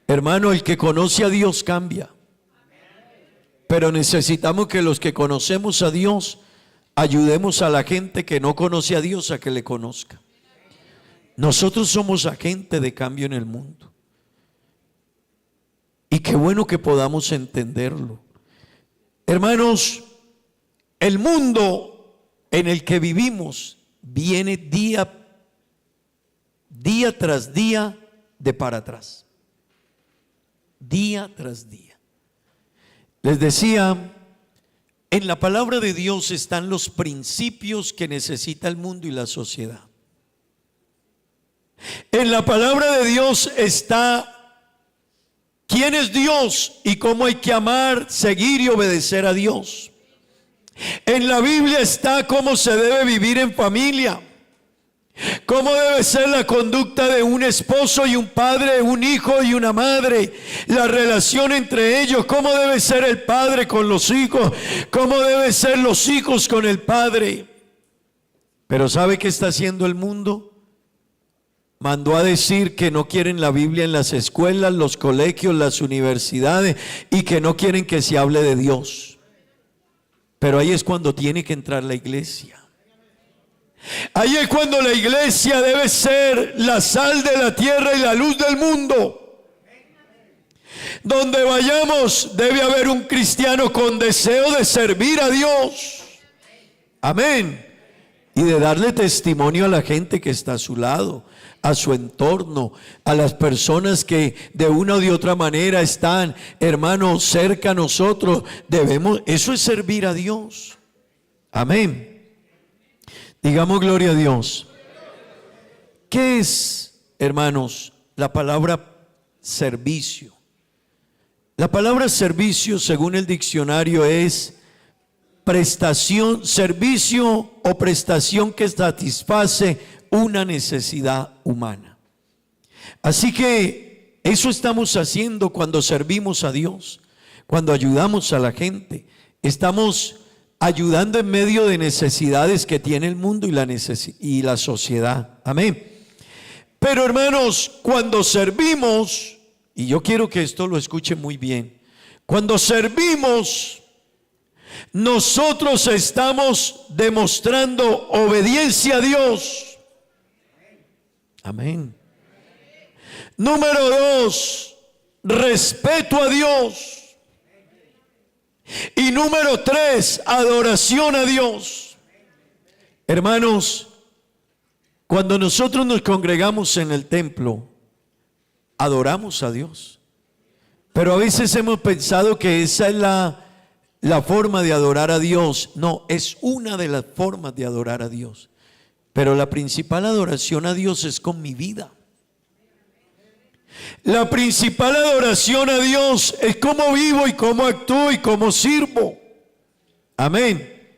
Hermano, el que conoce a Dios cambia. Pero necesitamos que los que conocemos a Dios ayudemos a la gente que no conoce a Dios a que le conozca. Nosotros somos agente de cambio en el mundo. Y qué bueno que podamos entenderlo. Hermanos, el mundo en el que vivimos viene día tras día de para atrás. Día tras día. Les decía, en la palabra de Dios están los principios que necesita el mundo y la sociedad. En la palabra de Dios está quién es Dios y cómo hay que amar, seguir y obedecer a Dios. En la Biblia está cómo se debe vivir en familia, cómo debe ser la conducta de un esposo y un padre, un hijo y una madre, la relación entre ellos, cómo debe ser el padre con los hijos, cómo deben ser los hijos con el padre. Pero ¿sabe qué está haciendo el mundo? Mandó a decir que no quieren la Biblia en las escuelas, los colegios, las universidades, y que no quieren que se hable de Dios. Pero ahí es cuando tiene que entrar la iglesia. Ahí es cuando la iglesia debe ser la sal de la tierra y la luz del mundo. Donde vayamos debe haber un cristiano con deseo de servir a Dios. Amén. Y de darle testimonio a la gente que está a su lado, a su entorno, a las personas que de una o de otra manera están, hermanos, cerca a nosotros. Eso es servir a Dios. Amén. Digamos gloria a Dios. ¿Qué es, hermanos, la palabra servicio? La palabra servicio, según el diccionario, es prestación, servicio o prestación que satisface una necesidad humana. Así que eso estamos haciendo cuando servimos a Dios, cuando ayudamos a la gente. Estamos ayudando en medio de necesidades que tiene el mundo y la sociedad. Amén. Pero hermanos, cuando servimos, y yo quiero que esto lo escuchen muy bien, cuando servimos, nosotros estamos demostrando obediencia a Dios. Amén. Número 2, respeto a Dios. Y número 3, adoración a Dios. Hermanos, cuando nosotros nos congregamos en el templo, adoramos a Dios. Pero a veces hemos pensado que esa es la forma de adorar a Dios. No, es una de las formas de adorar a Dios. Pero la principal adoración a Dios es con mi vida. La principal adoración a Dios es cómo vivo y cómo actúo y cómo sirvo. Amén.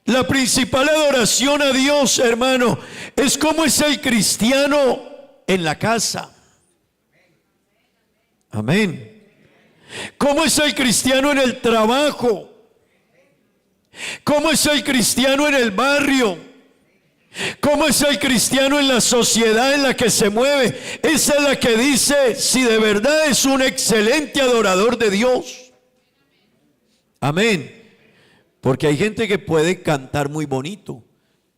La principal adoración a Dios, hermano, es cómo es el cristiano en la casa. Amén. ¿Cómo es el cristiano en el trabajo? ¿Cómo es el cristiano en el barrio? ¿Cómo es el cristiano en la sociedad en la que se mueve? Esa es la que dice si de verdad es un excelente adorador de Dios. Amén. Porque hay gente que puede cantar muy bonito,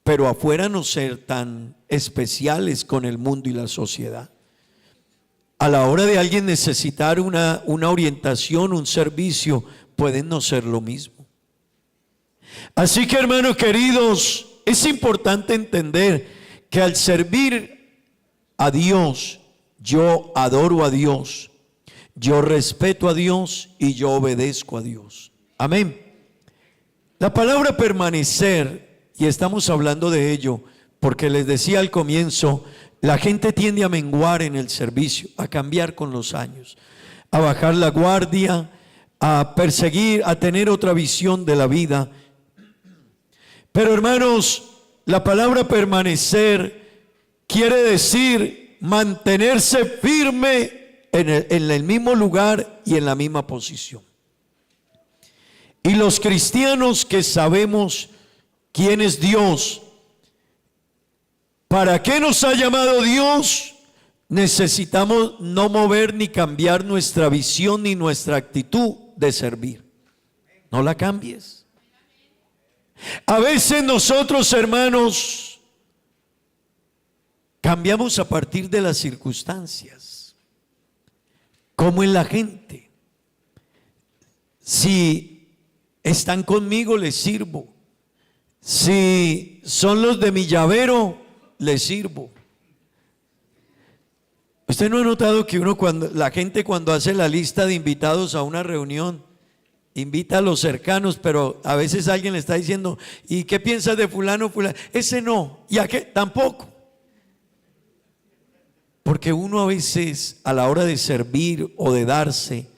pero afuera no ser tan especiales con el mundo y la sociedad. A la hora de alguien necesitar una orientación, un servicio, pueden no ser lo mismo. Así que, hermanos queridos, es importante entender que al servir a Dios, yo adoro a Dios, yo respeto a Dios y yo obedezco a Dios. Amén. La palabra permanecer, y estamos hablando de ello, porque les decía al comienzo, la gente tiende a menguar en el servicio, a cambiar con los años. a bajar la guardia, a perseguir, a tener otra visión de la vida. Pero hermanos, la palabra permanecer quiere decir mantenerse firme en el mismo lugar y en la misma posición. Y los cristianos que sabemos quién es Dios, para qué nos ha llamado Dios, necesitamos no mover ni cambiar nuestra visión ni nuestra actitud de servir. No la cambies. A veces nosotros, hermanos, cambiamos a partir de las circunstancias, como en la gente. Si están conmigo, les sirvo. Si son los de mi llavero, les sirvo. ¿Usted no ha notado que la gente cuando hace la lista de invitados a una reunión, invita a los cercanos, pero a veces alguien le está diciendo, ¿y qué piensas de fulano, fulano? Ese no, ¿y a qué? Tampoco. Porque uno a veces a la hora de servir o de darse,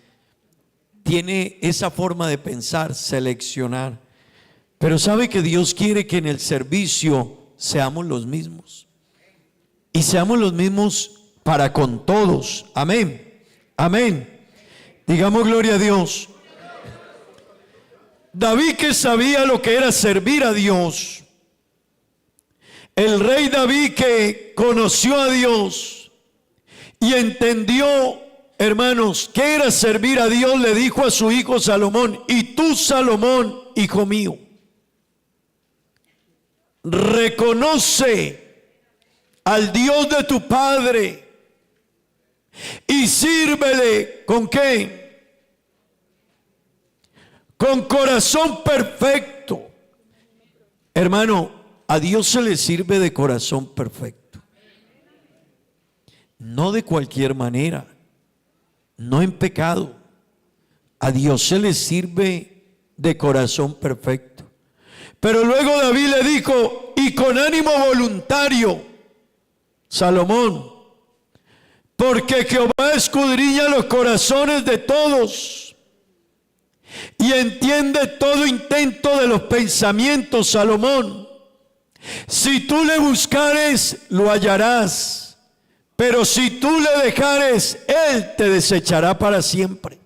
tiene esa forma de pensar, seleccionar. Pero sabe que Dios quiere que en el servicio seamos los mismos. Y seamos los mismos para con todos. Amén. Amén. Digamos gloria a Dios. David, que sabía lo que era servir a Dios. El rey David, que conoció a Dios y entendió, hermanos, qué era servir a Dios, le dijo a su hijo Salomón: y tú, Salomón, hijo mío, reconoce al Dios de tu padre y sírvele ¿con qué? Con corazón perfecto. Hermano, a Dios se le sirve de corazón perfecto, no de cualquier manera, no en pecado. A Dios se le sirve de corazón perfecto. Pero luego David le dijo: y con ánimo voluntario, Salomón, porque Jehová escudriña los corazones de todos y entiende todo intento de los pensamientos. Salomón, si tú le buscares, lo hallarás, pero si tú le dejares, él te desechará para siempre.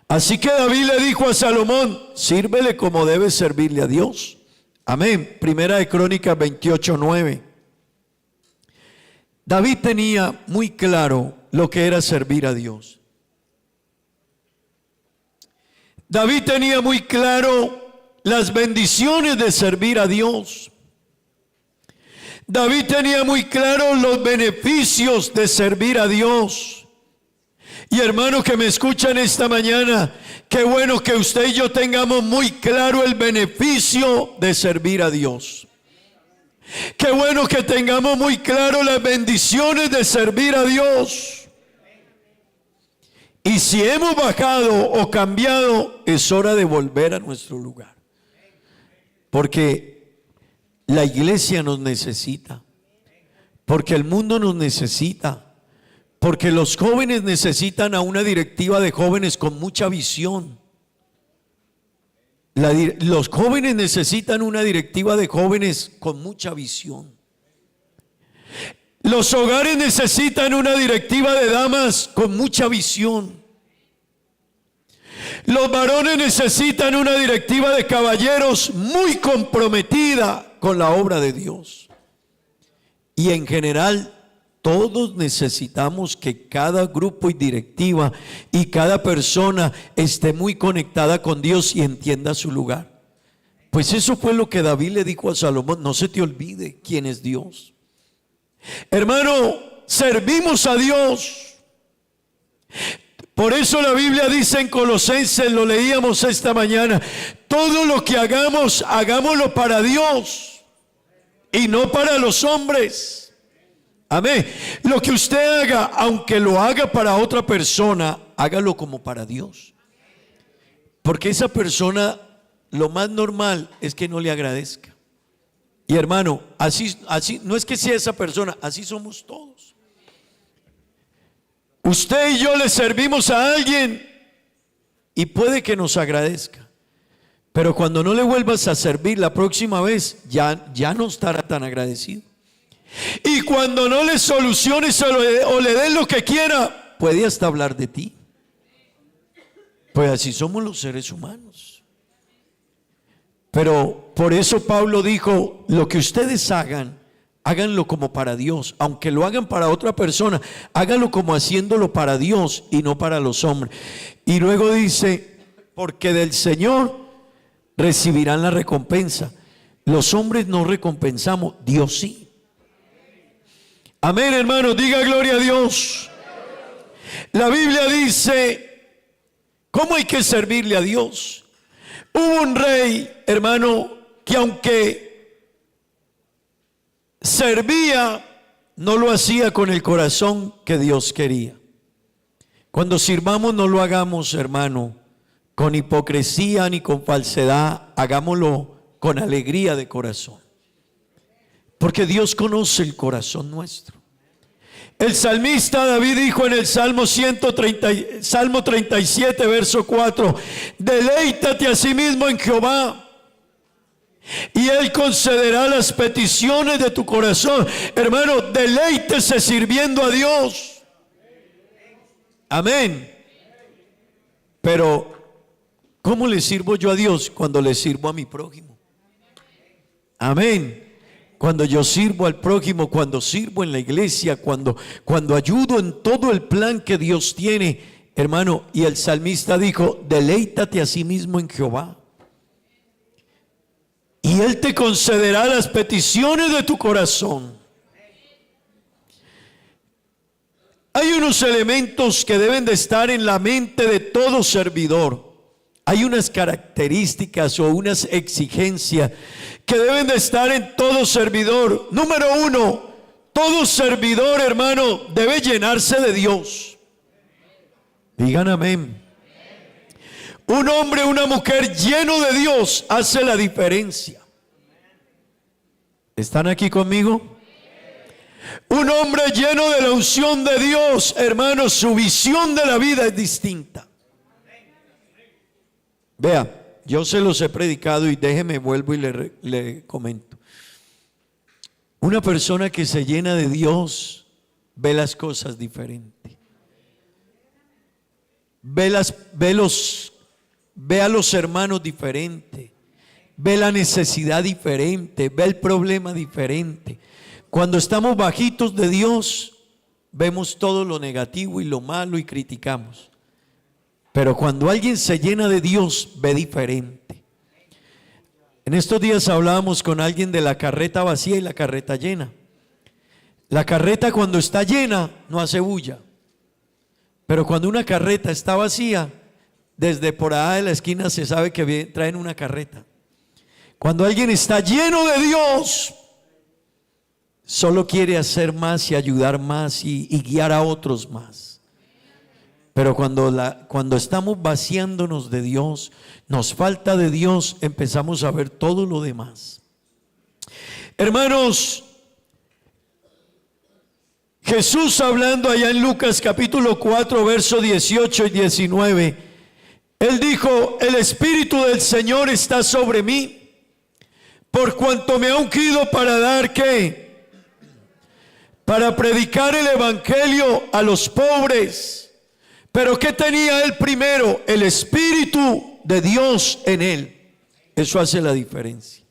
Así que David le dijo a Salomón: sírvele como debe servirle a Dios. Amén. Primera de Crónicas 28:9. David tenía muy claro lo que era servir a Dios. David tenía muy claro las bendiciones de servir a Dios. David tenía muy claro los beneficios de servir a Dios. Y hermanos que me escuchan esta mañana, qué bueno que usted y yo tengamos muy claro el beneficio de servir a Dios. Qué bueno que tengamos muy claro las bendiciones de servir a Dios. Y si hemos bajado o cambiado, es hora de volver a nuestro lugar. Porque la iglesia nos necesita. Porque el mundo nos necesita. Porque los jóvenes necesitan a una directiva de jóvenes con mucha visión. Los jóvenes necesitan una directiva de jóvenes con mucha visión. Los hogares necesitan una directiva de damas con mucha visión. Los varones necesitan una directiva de caballeros muy comprometida con la obra de Dios. Y en general, todos necesitamos que cada grupo y directiva y cada persona esté muy conectada con Dios y entienda su lugar. Pues eso fue lo que David le dijo a Salomón: no se te olvide quién es Dios. Hermano, servimos a Dios. Por eso la Biblia dice en Colosenses, lo leíamos esta mañana: todo lo que hagamos, hagámoslo para Dios y no para los hombres. Amén. Lo que usted haga, aunque lo haga para otra persona, hágalo como para Dios. Porque esa persona, lo más normal es que no le agradezca. Y hermano, así no es que sea esa persona, así somos todos. Usted y yo le servimos a alguien y puede que nos agradezca, pero cuando no le vuelvas a servir la próxima vez, ya no estará tan agradecido. Y cuando no le soluciones o le des lo que quiera, puede hasta hablar de ti. Pues así somos los seres humanos. Pero por eso Pablo dijo, lo que ustedes hagan, háganlo como para Dios. Aunque lo hagan para otra persona, háganlo como haciéndolo para Dios y no para los hombres. Y luego dice, porque del Señor recibirán la recompensa. Los hombres no recompensamos, Dios sí. Amén, hermanos, diga gloria a Dios. La Biblia dice, ¿cómo hay que servirle a Dios? Hubo un rey, hermano, que aunque servía, no lo hacía con el corazón que Dios quería. Cuando sirvamos, no lo hagamos, hermano, con hipocresía ni con falsedad, hagámoslo con alegría de corazón. Porque Dios conoce el corazón nuestro. El salmista David dijo en el Salmo 37, verso 4, deleítate a sí mismo en Jehová, y Él concederá las peticiones de tu corazón. Hermano, deleítese sirviendo a Dios. Amén. Pero, ¿cómo le sirvo yo a Dios? Cuando le sirvo a mi prójimo. Amén. Cuando yo sirvo al prójimo, cuando sirvo en la iglesia, cuando ayudo en todo el plan que Dios tiene, hermano. Y el salmista dijo, deleítate a sí mismo en Jehová, y Él te concederá las peticiones de tu corazón. Hay unos elementos que deben de estar en la mente de todo servidor. Hay unas características o unas exigencias que deben de estar en todo servidor. Número uno, todo servidor, hermano, debe llenarse de Dios. Digan amén. Un hombre, una mujer lleno de Dios hace la diferencia. ¿Están aquí conmigo? Un hombre lleno de la unción de Dios, hermano, su visión de la vida es distinta. Vea, yo se los he predicado y déjeme, vuelvo y le comento. Una persona que se llena de Dios ve las cosas diferente. Ve a los hermanos diferente. Ve la necesidad diferente. Ve el problema diferente. Cuando estamos bajitos de Dios, vemos todo lo negativo y lo malo y criticamos. Pero cuando alguien se llena de Dios, ve diferente. En estos días hablábamos con alguien de la carreta vacía y la carreta llena. La carreta cuando está llena no hace bulla. Pero cuando una carreta está vacía, desde por allá de la esquina se sabe que traen una carreta. Cuando alguien está lleno de Dios, solo quiere hacer más y ayudar más y guiar a otros más. Pero cuando estamos vaciándonos de Dios, nos falta de Dios, empezamos a ver todo lo demás. Hermanos, Jesús hablando allá en Lucas capítulo 4, versos 18 y 19, Él dijo, el Espíritu del Señor está sobre mí, por cuanto me ha ungido para dar ¿qué? Para predicar el Evangelio a los pobres. Pero ¿qué tenía él primero? El Espíritu de Dios en él. Eso hace la diferencia.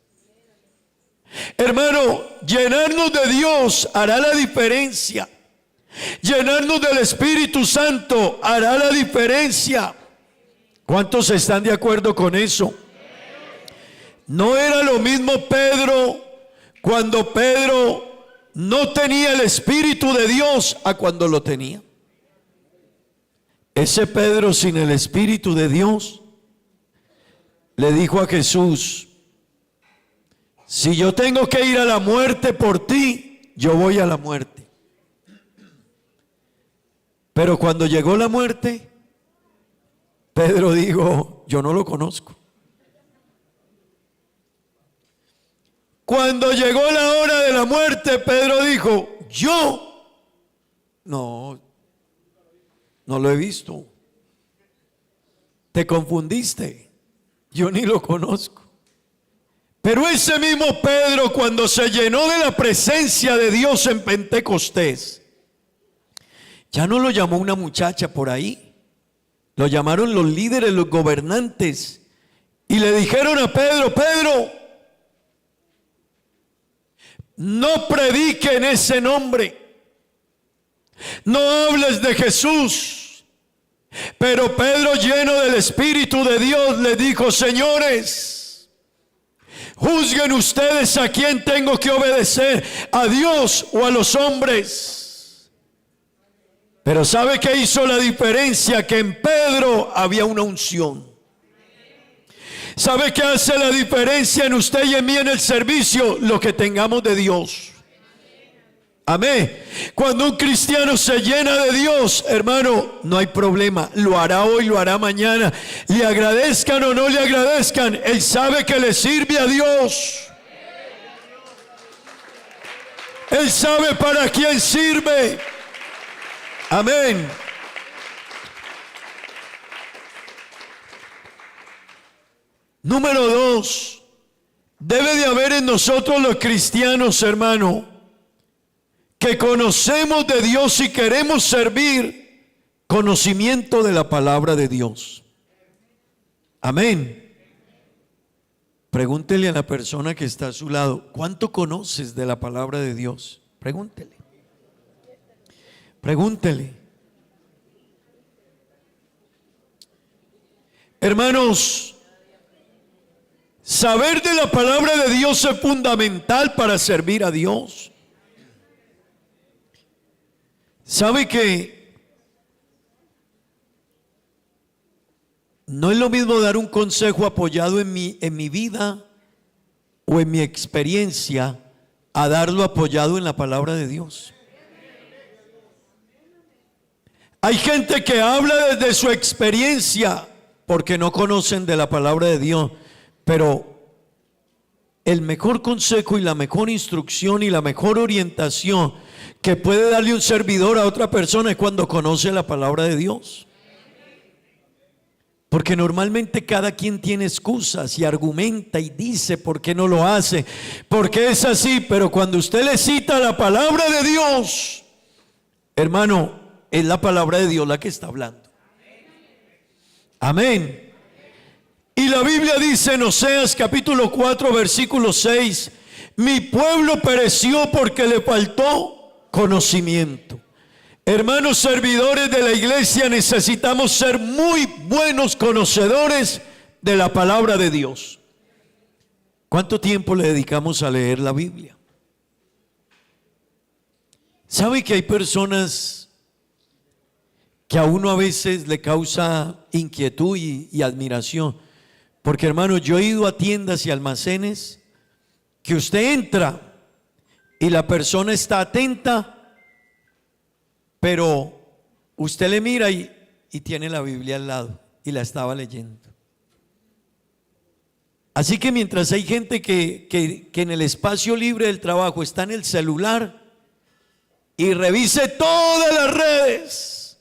Hermano, llenarnos de Dios hará la diferencia. Llenarnos del Espíritu Santo hará la diferencia. ¿Cuántos están de acuerdo con eso? No era lo mismo Pedro cuando Pedro no tenía el Espíritu de Dios a cuando lo tenía. Ese Pedro sin el Espíritu de Dios le dijo a Jesús, si yo tengo que ir a la muerte por ti, yo voy a la muerte. Pero cuando llegó la muerte, Pedro dijo, yo no lo conozco. Cuando llegó la hora de la muerte, Pedro dijo, yo no. No lo he visto. Te confundiste. Yo ni lo conozco. Pero ese mismo Pedro, cuando se llenó de la presencia de Dios en Pentecostés, ya no lo llamó una muchacha por ahí. Lo llamaron los líderes, los gobernantes, y le dijeron a Pedro: Pedro, no predique en ese nombre, no hables de Jesús. Pero Pedro, lleno del Espíritu de Dios, le dijo: señores, juzguen ustedes a quién tengo que obedecer, a Dios o a los hombres. Pero ¿sabe qué hizo la diferencia? Que en Pedro había una unción. ¿Sabe qué hace la diferencia en usted y en mí en el servicio? Lo que tengamos de Dios. Amén. Cuando un cristiano se llena de Dios, hermano, no hay problema. Lo hará hoy, lo hará mañana. Le agradezcan o no le agradezcan, él sabe que le sirve a Dios. Él sabe para quién sirve. Amén. Número 2, debe de haber en nosotros los cristianos, hermano, que conocemos de Dios y queremos servir, conocimiento de la palabra de Dios. Amén. Pregúntele a la persona que está a su lado: ¿cuánto conoces de la palabra de Dios? Pregúntele. Pregúntele. Hermanos, saber de la palabra de Dios es fundamental para servir a Dios. ¿Sabe que no es lo mismo dar un consejo apoyado en mi vida o en mi experiencia a darlo apoyado en la palabra de Dios? Hay gente que habla desde su experiencia porque no conocen de la palabra de Dios, pero el mejor consejo y la mejor instrucción y la mejor orientación que puede darle un servidor a otra persona es cuando conoce la palabra de Dios. Porque normalmente cada quien tiene excusas y argumenta y dice por qué no lo hace, porque es así. Pero cuando usted le cita la palabra de Dios, hermano, es la palabra de Dios la que está hablando. Amén. Y la Biblia dice en Oseas capítulo 4 versículo 6: mi pueblo pereció porque le faltó conocimiento. Hermanos servidores de la iglesia, necesitamos ser muy buenos conocedores de la palabra de Dios. ¿Cuánto tiempo le dedicamos a leer la Biblia? ¿Sabe que hay personas que a uno a veces le causa inquietud y admiración? Porque, hermano, yo he ido a tiendas y almacenes que usted entra y la persona está atenta, pero usted le mira y tiene la Biblia al lado y la estaba leyendo. Así que mientras hay gente que en el espacio libre del trabajo está en el celular y revise todas las redes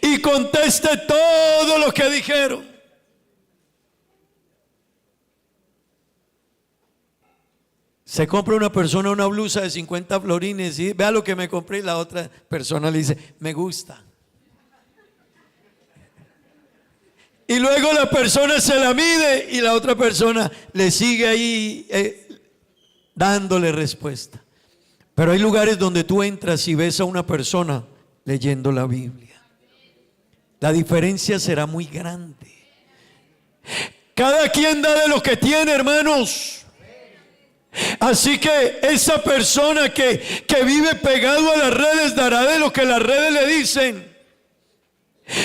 y conteste todo lo que dijeron, se compra una persona una blusa de 50 florines y vea lo que me compré, y la otra persona le dice: me gusta. Y luego la persona se la mide y la otra persona le sigue ahí dándole respuesta. Pero hay lugares donde tú entras y ves a una persona leyendo la Biblia. La diferencia será muy grande. Cada quien da de lo que tiene, hermanos. Así que esa persona que vive pegado a las redes dará de lo que las redes le dicen.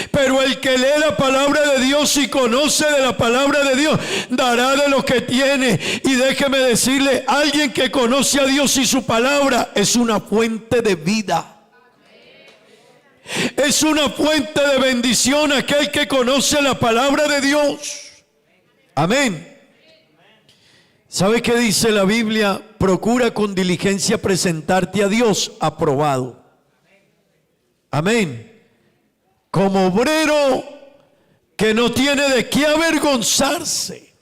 Pero el que lee la palabra de Dios y conoce de la palabra de Dios dará de lo que tiene. Y déjeme decirle, alguien que conoce a Dios y su palabra es una fuente de vida. Es una fuente de bendición aquel que conoce la palabra de Dios. Amén. ¿Sabe qué dice la Biblia? Procura con diligencia presentarte a Dios aprobado. Amén. como obrero que no tiene de qué avergonzarse.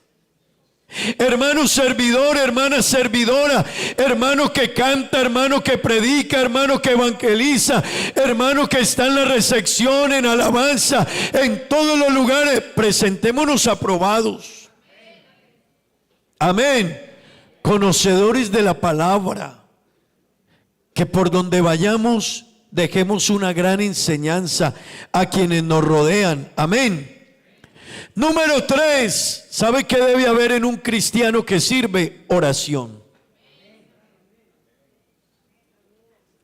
Hermano servidor, hermana servidora, hermano que canta, hermano que predica, hermano que evangeliza, hermano que está en la recepción, en alabanza, en todos los lugares, presentémonos aprobados. Amén. Conocedores de la palabra, que por donde vayamos dejemos una gran enseñanza a quienes nos rodean. Amén. Número 3, ¿sabe qué debe haber en un cristiano que sirve? Oración.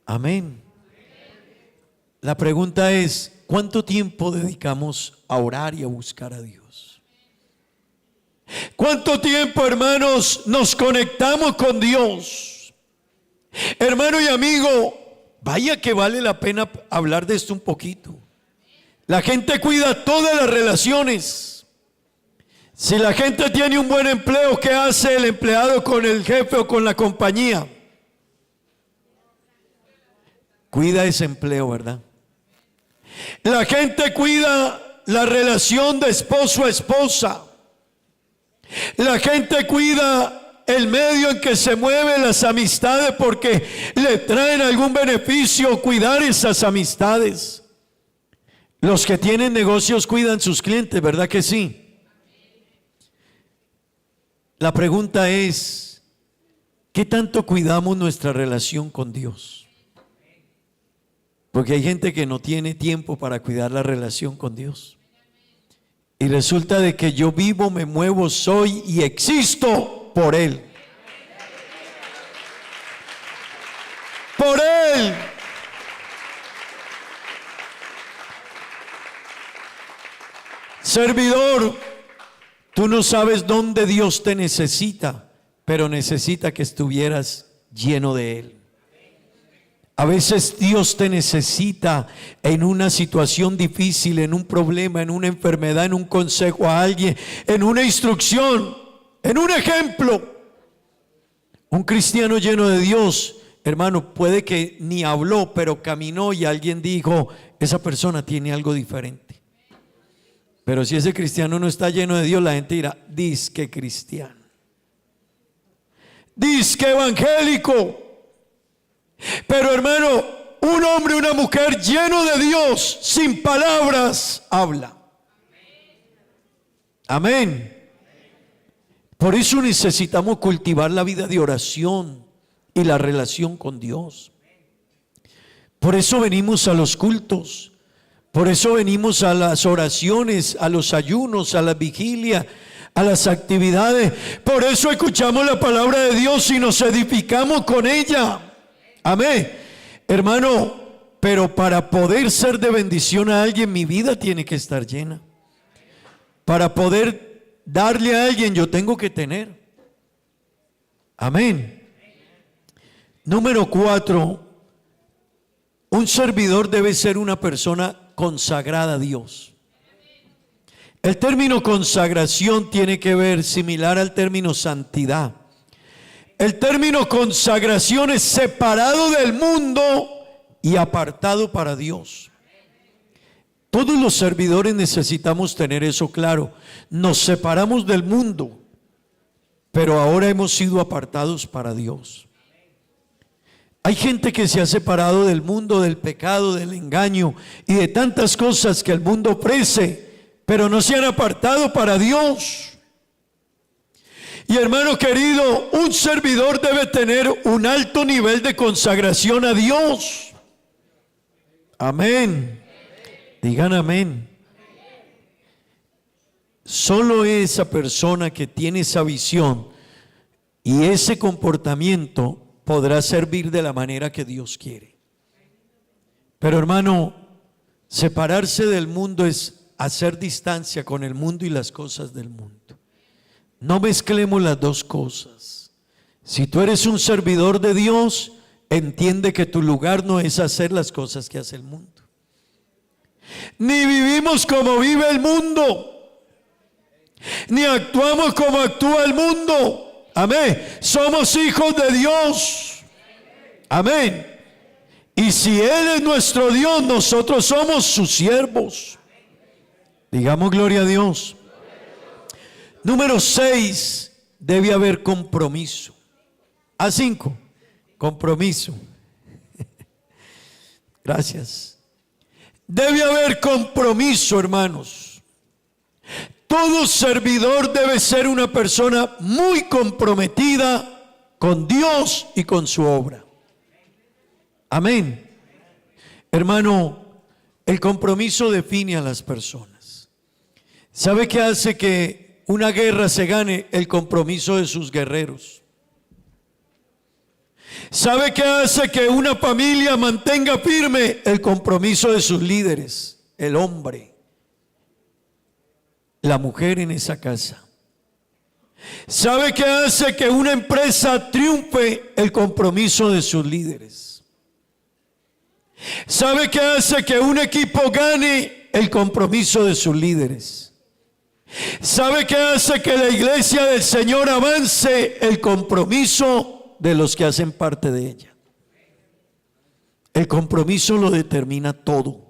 Amén. La pregunta es, ¿cuánto tiempo dedicamos a orar y a buscar a Dios? ¿Cuánto tiempo, hermanos, nos conectamos con Dios? Hermano y amigo, vaya que vale la pena hablar de esto un poquito. La gente cuida todas las relaciones. Si la gente tiene un buen empleo, ¿qué hace el empleado con el jefe o con la compañía? Cuida ese empleo, ¿verdad? La gente cuida la relación de esposo a esposa. La gente cuida el medio en que se mueven las amistades porque le traen algún beneficio cuidar esas amistades. Los que tienen negocios cuidan sus clientes, ¿verdad que sí? La pregunta es, ¿qué tanto cuidamos nuestra relación con Dios? Porque hay gente que no tiene tiempo para cuidar la relación con Dios. Y resulta de que yo vivo, me muevo, soy y existo por Él. Por Él. Servidor, tú no sabes dónde Dios te necesita, pero necesita que estuvieras lleno de Él. A veces Dios te necesita en una situación difícil, en un problema, en una enfermedad, en un consejo a alguien, en una instrucción, en un ejemplo. Un cristiano lleno de Dios, hermano, puede que ni habló, pero caminó y alguien dijo, esa persona tiene algo diferente. Pero si ese cristiano no está lleno de Dios, la gente dirá, disque cristiano, disque evangélico. Pero hermano, un hombre, una mujer lleno de Dios, sin palabras, habla. Amén. Por eso necesitamos cultivar la vida de oración y la relación con Dios. Por eso venimos a los cultos. Por eso venimos a las oraciones, a los ayunos, a la vigilia, a las actividades. Por eso escuchamos la palabra de Dios y nos edificamos con ella. Amén. Hermano, pero para poder ser de bendición a alguien, mi vida tiene que estar llena. Para poder darle a alguien, yo tengo que tener. Amén. Número 4, un servidor debe ser una persona consagrada a Dios. El término consagración tiene que ver similar al término santidad. El término consagración es separado del mundo y apartado para Dios. Todos los servidores necesitamos tener eso claro. Nos separamos del mundo, pero ahora hemos sido apartados para Dios. Hay gente que se ha separado del mundo, del pecado, del engaño y de tantas cosas que el mundo ofrece, pero no se han apartado para Dios. Y hermano querido, un servidor debe tener un alto nivel de consagración a Dios. Amén. Digan amén. Solo esa persona que tiene esa visión y ese comportamiento podrá servir de la manera que Dios quiere. Pero hermano, separarse del mundo es hacer distancia con el mundo y las cosas del mundo. No mezclemos las dos cosas. Si tú eres un servidor de Dios, entiende que tu lugar no es hacer las cosas que hace el mundo. Ni vivimos como vive el mundo, ni actuamos como actúa el mundo. Amén. Somos hijos de Dios. Amén. Y si Él es nuestro Dios, nosotros somos sus siervos. Digamos gloria a Dios. Número 6, debe haber compromiso. A5, compromiso. Gracias. Debe haber compromiso, hermanos. Todo servidor debe ser una persona muy comprometida con Dios y con su obra. Amén. Hermano, el compromiso define a las personas. ¿Sabe qué hace que una guerra se gane? El compromiso de sus guerreros. ¿Sabe qué hace que una familia mantenga firme? El compromiso de sus líderes, el hombre, la mujer en esa casa. ¿Sabe qué hace que una empresa triunfe? El compromiso de sus líderes. ¿Sabe qué hace que un equipo gane? El compromiso de sus líderes. ¿Sabe qué hace que la iglesia del Señor avance? El compromiso de los que hacen parte de ella. El compromiso lo determina todo.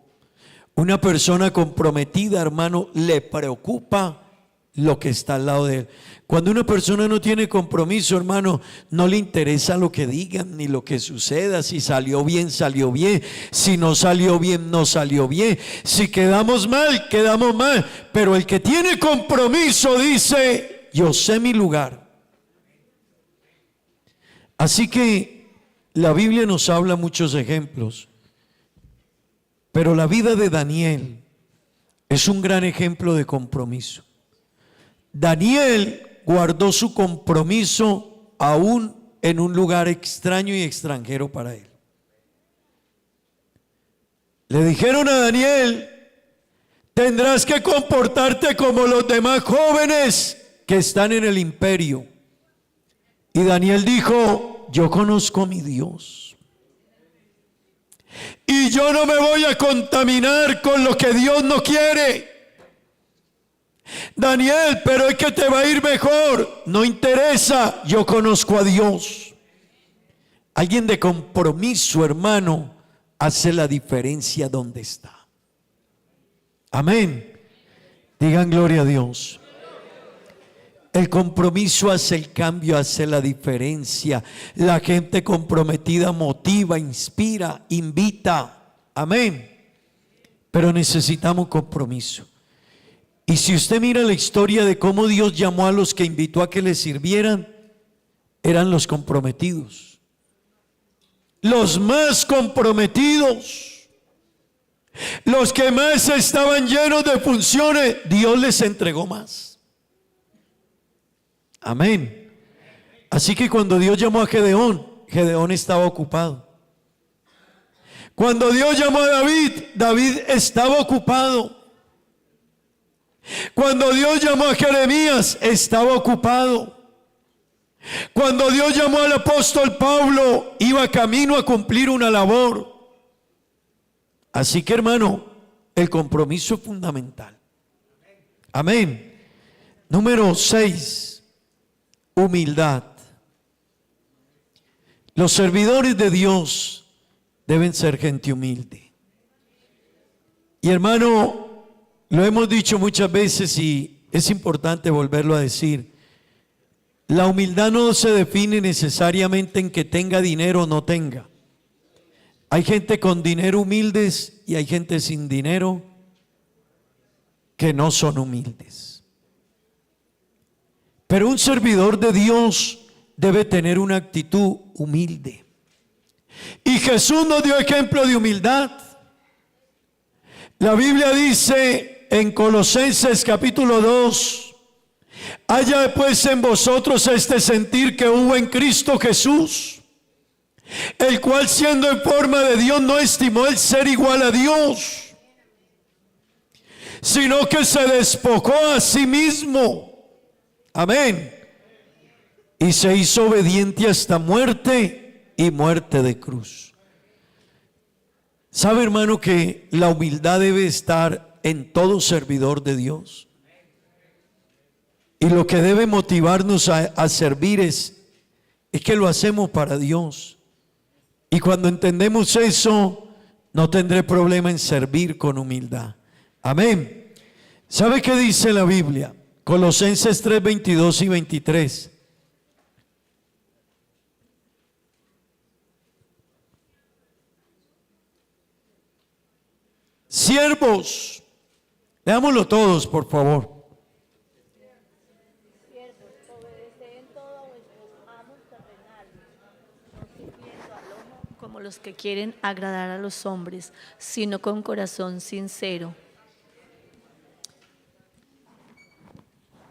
Una persona comprometida, hermano, le preocupa lo que está al lado de él. Cuando una persona no tiene compromiso, hermano, no le interesa lo que digan ni lo que suceda. Si salió bien, salió bien. Si no salió bien, no salió bien. Si quedamos mal, quedamos mal. Pero el que tiene compromiso dice: yo sé mi lugar. Así que la Biblia nos habla muchos ejemplos, pero la vida de Daniel es un gran ejemplo de compromiso. Daniel guardó su compromiso aún en un lugar extraño y extranjero para él. Le dijeron a Daniel: tendrás que comportarte como los demás jóvenes que están en el imperio. Y Daniel dijo: yo conozco a mi Dios y yo no me voy a contaminar con lo que Dios no quiere. Daniel, pero es que te va a ir mejor. No interesa, yo conozco a Dios. Alguien de compromiso, hermano, hace la diferencia donde está. Amén. Digan gloria a Dios. El compromiso hace el cambio, hace la diferencia. La gente comprometida motiva, inspira, invita. Amén. Pero necesitamos compromiso. Y si usted mira la historia de cómo Dios llamó a los que invitó a que le sirvieran, eran los comprometidos. Los más comprometidos. Los que más estaban llenos de funciones, Dios les entregó más. Amén. Así que cuando Dios llamó a Gedeón, Gedeón estaba ocupado. Cuando Dios llamó a David, David estaba ocupado. Cuando Dios llamó a Jeremías, estaba ocupado. Cuando Dios llamó al apóstol Pablo, iba camino a cumplir una labor. Así que, hermano, el compromiso es fundamental. Amén. Número 6, humildad. Los servidores de Dios deben ser gente humilde. Y, hermano, lo hemos dicho muchas veces y es importante volverlo a decir. La humildad no se define necesariamente en que tenga dinero o no tenga. Hay gente con dinero humildes y hay gente sin dinero que no son humildes. Pero un servidor de Dios debe tener una actitud humilde. Y Jesús nos dio ejemplo de humildad. La Biblia dice en Colosenses capítulo 2: haya pues en vosotros este sentir que hubo en Cristo Jesús, el cual siendo en forma de Dios no estimó el ser igual a Dios, sino que se despojó a sí mismo. Amén. Y se hizo obediente hasta muerte y muerte de cruz. ¿Sabe, hermano, que la humildad debe estar en todo servidor de Dios? Y lo que debe motivarnos a servir es que lo hacemos para Dios. Y cuando entendemos eso, no tendré problema en servir con humildad. Amén. ¿Sabe qué dice la Biblia? Colosenses 3, 22 y 23. Siervos, leámoslo todos, por favor. Como los que quieren agradar a los hombres, sino con corazón sincero.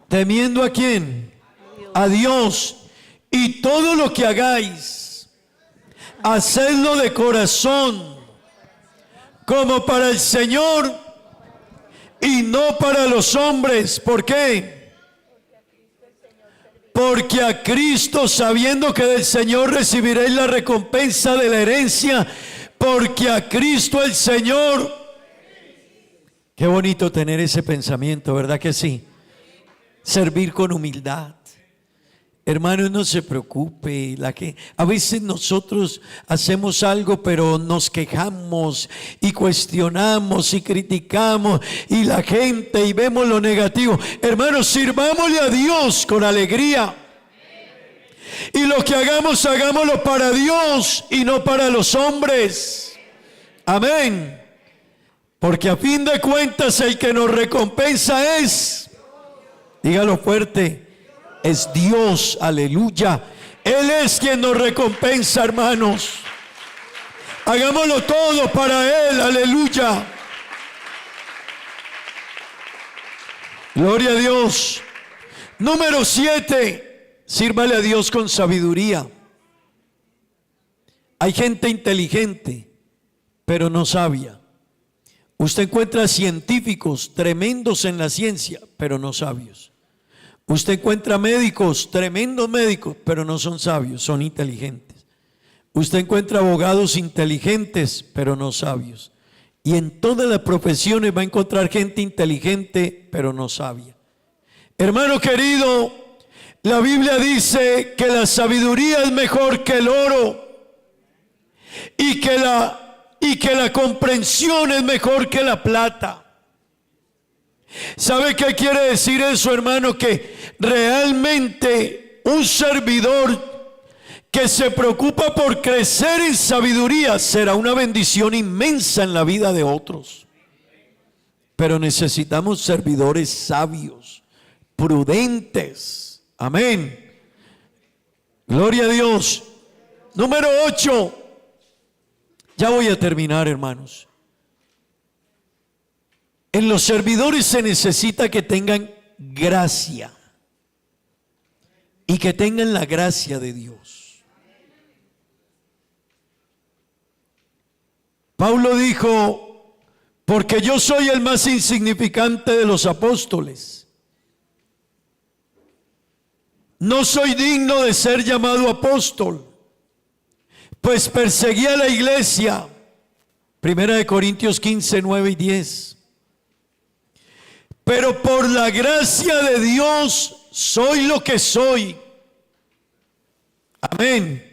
¿Temiendo a quién? A Dios. Y todo lo que hagáis, hacedlo de corazón, como para el Señor y no para los hombres. ¿Por qué? Porque a Cristo, sabiendo que del Señor recibiréis la recompensa de la herencia, porque a Cristo el Señor. Qué bonito tener ese pensamiento, ¿verdad que sí? Servir con humildad. Hermanos, no se preocupe. A veces nosotros hacemos algo, pero nos quejamos y cuestionamos y criticamos y la gente y vemos lo negativo. Hermanos, sirvámosle a Dios con alegría. Y lo que hagamos, hagámoslo para Dios y no para los hombres. Amén. Porque a fin de cuentas el que nos recompensa es, dígalo fuerte, es Dios, aleluya. Él es quien nos recompensa, hermanos. Hagámoslo todo para Él, aleluya. Gloria a Dios. Número 7, sírvale a Dios con sabiduría. Hay gente inteligente, pero no sabia. Usted encuentra científicos tremendos en la ciencia, pero no sabios. Usted encuentra médicos, tremendos médicos, pero no son sabios, son inteligentes. Usted encuentra abogados inteligentes, pero no sabios. Y en todas las profesiones va a encontrar gente inteligente, pero no sabia. Hermano querido, la Biblia dice que la sabiduría es mejor que el oro y que la comprensión es mejor que la plata. ¿Sabe qué quiere decir eso, hermano? Que realmente un servidor que se preocupa por crecer en sabiduría será una bendición inmensa en la vida de otros. Pero necesitamos servidores sabios, prudentes. Amén. Gloria a Dios. Número 8. Ya voy a terminar, hermanos. En los servidores se necesita que tengan gracia y que tengan la gracia de Dios. Pablo dijo, porque yo soy el más insignificante de los apóstoles. No soy digno de ser llamado apóstol, pues perseguí a la iglesia. 1 Corintios 15, 9 y 10. Pero por la gracia de Dios soy lo que soy. Amén.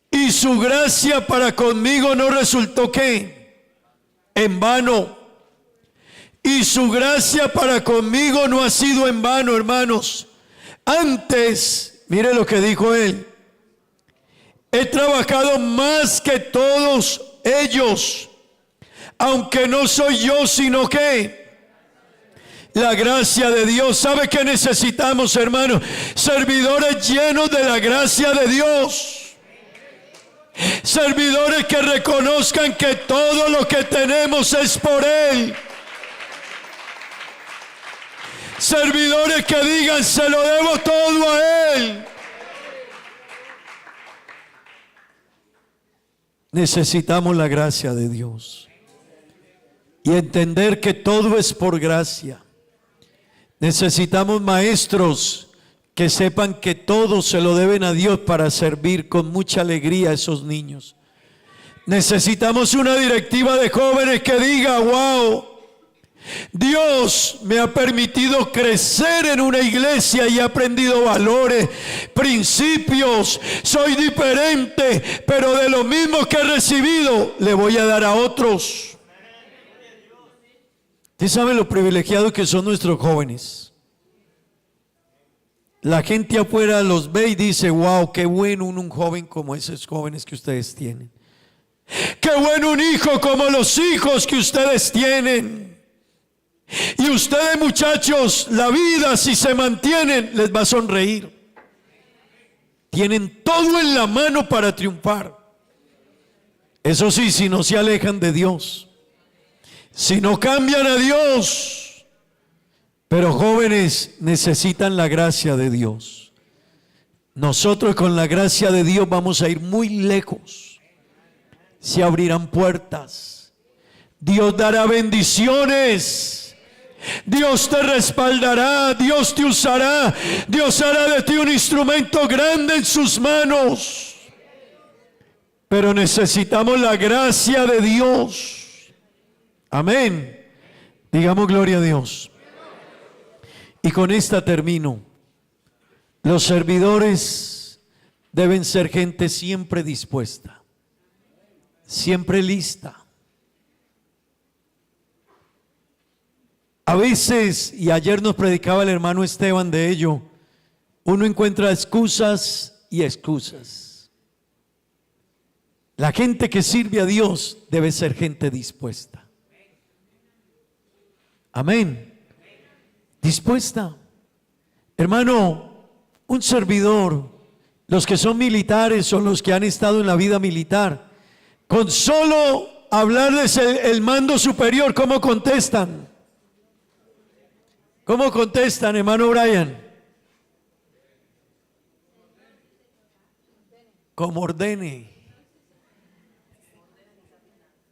Y su gracia para conmigo no resultó ¿qué? En vano. Y su gracia para conmigo no ha sido en vano, hermanos. Antes, mire lo que dijo él. He trabajado más que todos ellos, aunque no soy yo, sino que la gracia de Dios. ¿Sabe qué necesitamos, hermanos? Servidores llenos de la gracia de Dios. Servidores que reconozcan que todo lo que tenemos es por Él. Servidores que digan, se lo debo todo a Él. Necesitamos la gracia de Dios y entender que todo es por gracia. Necesitamos maestros que sepan que todo se lo deben a Dios para servir con mucha alegría a esos niños. Necesitamos una directiva de jóvenes que diga, wow, Dios me ha permitido crecer en una iglesia y he aprendido valores, principios. Soy diferente, pero de lo mismo que he recibido, le voy a dar a otros. ¿Usted sabe lo privilegiados que son nuestros jóvenes? La gente afuera los ve y dice, wow, qué bueno un joven como esos jóvenes que ustedes tienen. Qué bueno un hijo como los hijos que ustedes tienen. Y ustedes, muchachos, la vida, si se mantienen, les va a sonreír. Tienen todo en la mano para triunfar. Eso sí, si no se alejan de Dios, si no cambian a Dios. Pero jóvenes necesitan la gracia de Dios. Nosotros con la gracia de Dios vamos a ir muy lejos. Se abrirán puertas. Dios dará bendiciones. Dios te respaldará, Dios te usará, Dios hará de ti un instrumento grande en sus manos. Pero necesitamos la gracia de Dios. Amén. Digamos gloria a Dios. Y con esta termino. Los servidores deben ser gente siempre dispuesta, siempre lista. A veces, y ayer nos predicaba el hermano Esteban de ello, uno encuentra excusas y excusas. La gente que sirve a Dios debe ser gente dispuesta. Amén. Dispuesta. Hermano, un servidor, los que son militares o los que han estado en la vida militar, con solo hablarles el mando superior, ¿cómo contestan? ¿Cómo contestan, hermano Brian? Como ordene.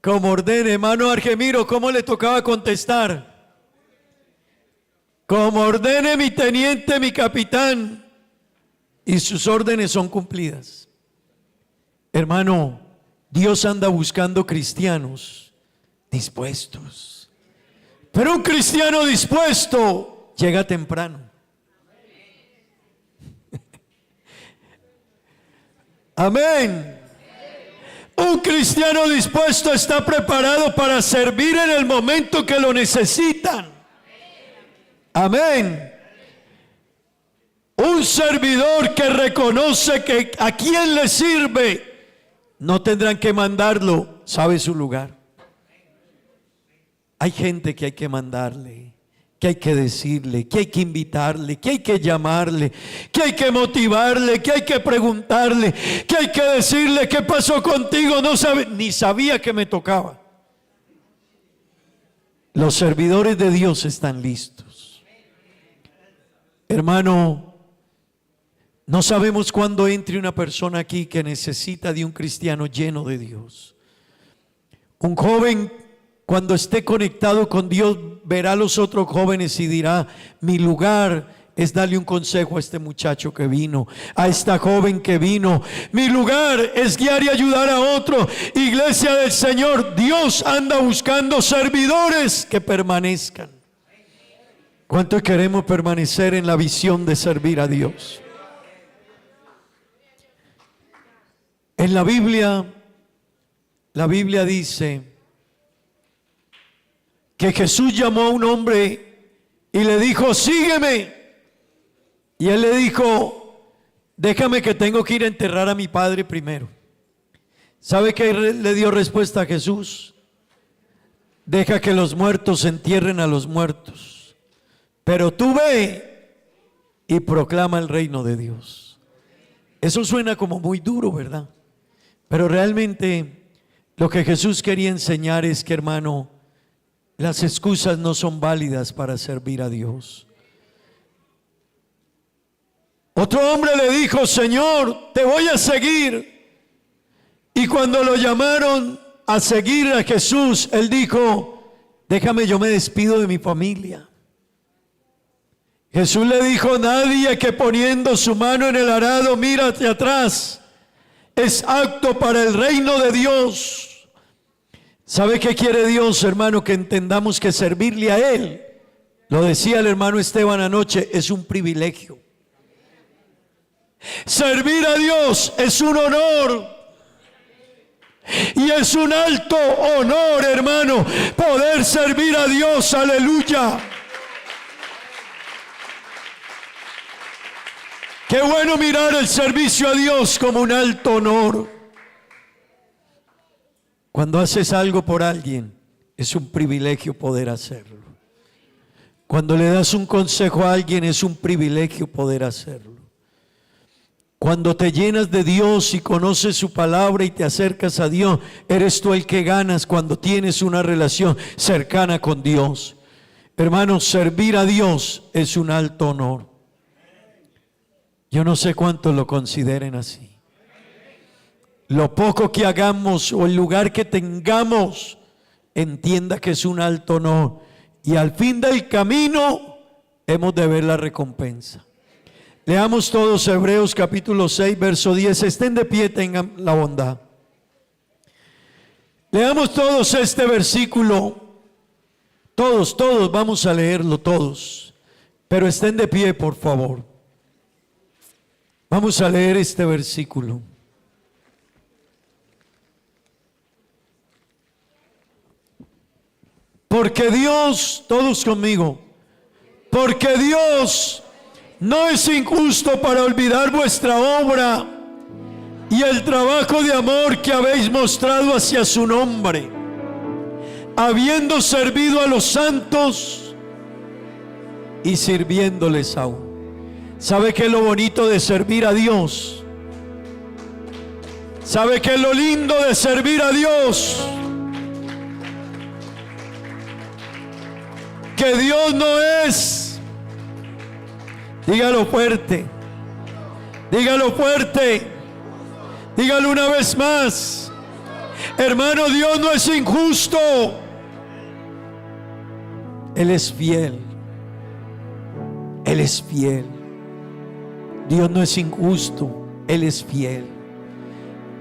Como ordene, hermano Argemiro, ¿cómo le tocaba contestar? Como ordene mi teniente, mi capitán, y sus órdenes son cumplidas. Hermano, Dios anda buscando cristianos dispuestos. Pero un cristiano dispuesto llega temprano. Amén. Un cristiano dispuesto está preparado para servir en el momento que lo necesitan. Amén. Un servidor que reconoce que a quien le sirve, no tendrán que mandarlo, sabe su lugar. Hay gente que hay que mandarle, que hay que decirle, que hay que invitarle, que hay que llamarle, que hay que motivarle, que hay que preguntarle, que hay que decirle qué pasó contigo, no sabe, ni sabía que me tocaba. Los servidores de Dios están listos. Hermano, no sabemos cuándo entre una persona aquí que necesita de un cristiano lleno de Dios. Un joven, cuando esté conectado con Dios, verá a los otros jóvenes y dirá, mi lugar es darle un consejo a este muchacho que vino, a esta joven que vino. Mi lugar es guiar y ayudar a otro. Iglesia del Señor, Dios anda buscando servidores que permanezcan. ¿Cuánto queremos permanecer en la visión de servir a Dios? En la Biblia dice que Jesús llamó a un hombre y le dijo, sígueme. Y él le dijo, déjame que tengo que ir a enterrar a mi padre primero. ¿Sabe qué le dio respuesta a Jesús? Deja que los muertos entierren a los muertos, pero tú ve y proclama el reino de Dios. Eso suena como muy duro, ¿verdad? Pero realmente lo que Jesús quería enseñar es que, hermano, las excusas no son válidas para servir a Dios. Otro hombre le dijo, Señor, te voy a seguir. Y cuando lo llamaron a seguir a Jesús, él dijo, déjame, yo me despido de mi familia. Jesús le dijo, nadie que poniendo su mano en el arado mira hacia atrás es apto para el reino de Dios. ¿Sabe qué quiere Dios, hermano? Que entendamos que servirle a Él, lo decía el hermano Esteban anoche, es un privilegio. Servir a Dios es un honor. Y es un alto honor, hermano, poder servir a Dios. Aleluya. Qué bueno mirar el servicio a Dios como un alto honor. Cuando haces algo por alguien, es un privilegio poder hacerlo. Cuando le das un consejo a alguien, es un privilegio poder hacerlo. Cuando te llenas de Dios y conoces su palabra y te acercas a Dios, eres tú el que ganas cuando tienes una relación cercana con Dios. Hermanos, servir a Dios es un alto honor. Yo no sé cuántos lo consideren así. Lo poco que hagamos o el lugar que tengamos, entienda que es un alto honor. Y al fin del camino hemos de ver la recompensa. Leamos todos Hebreos capítulo 6, verso 10. Estén de pie, tengan la bondad. Leamos todos este versículo. Todos vamos a leerlo todos. Pero estén de pie, por favor. Vamos a leer este versículo. Porque Dios, todos conmigo, porque Dios no es injusto para olvidar vuestra obra y el trabajo de amor que habéis mostrado hacia su nombre, habiendo servido a los santos y sirviéndoles aún. ¿Sabe qué es lo bonito de servir a Dios? ¿Sabe qué es lo lindo de servir a Dios? Que Dios no es, dígalo fuerte, dígalo fuerte, dígalo una vez más, hermano, Dios no es injusto, Él es fiel, Él es fiel. Dios no es injusto, Él es fiel.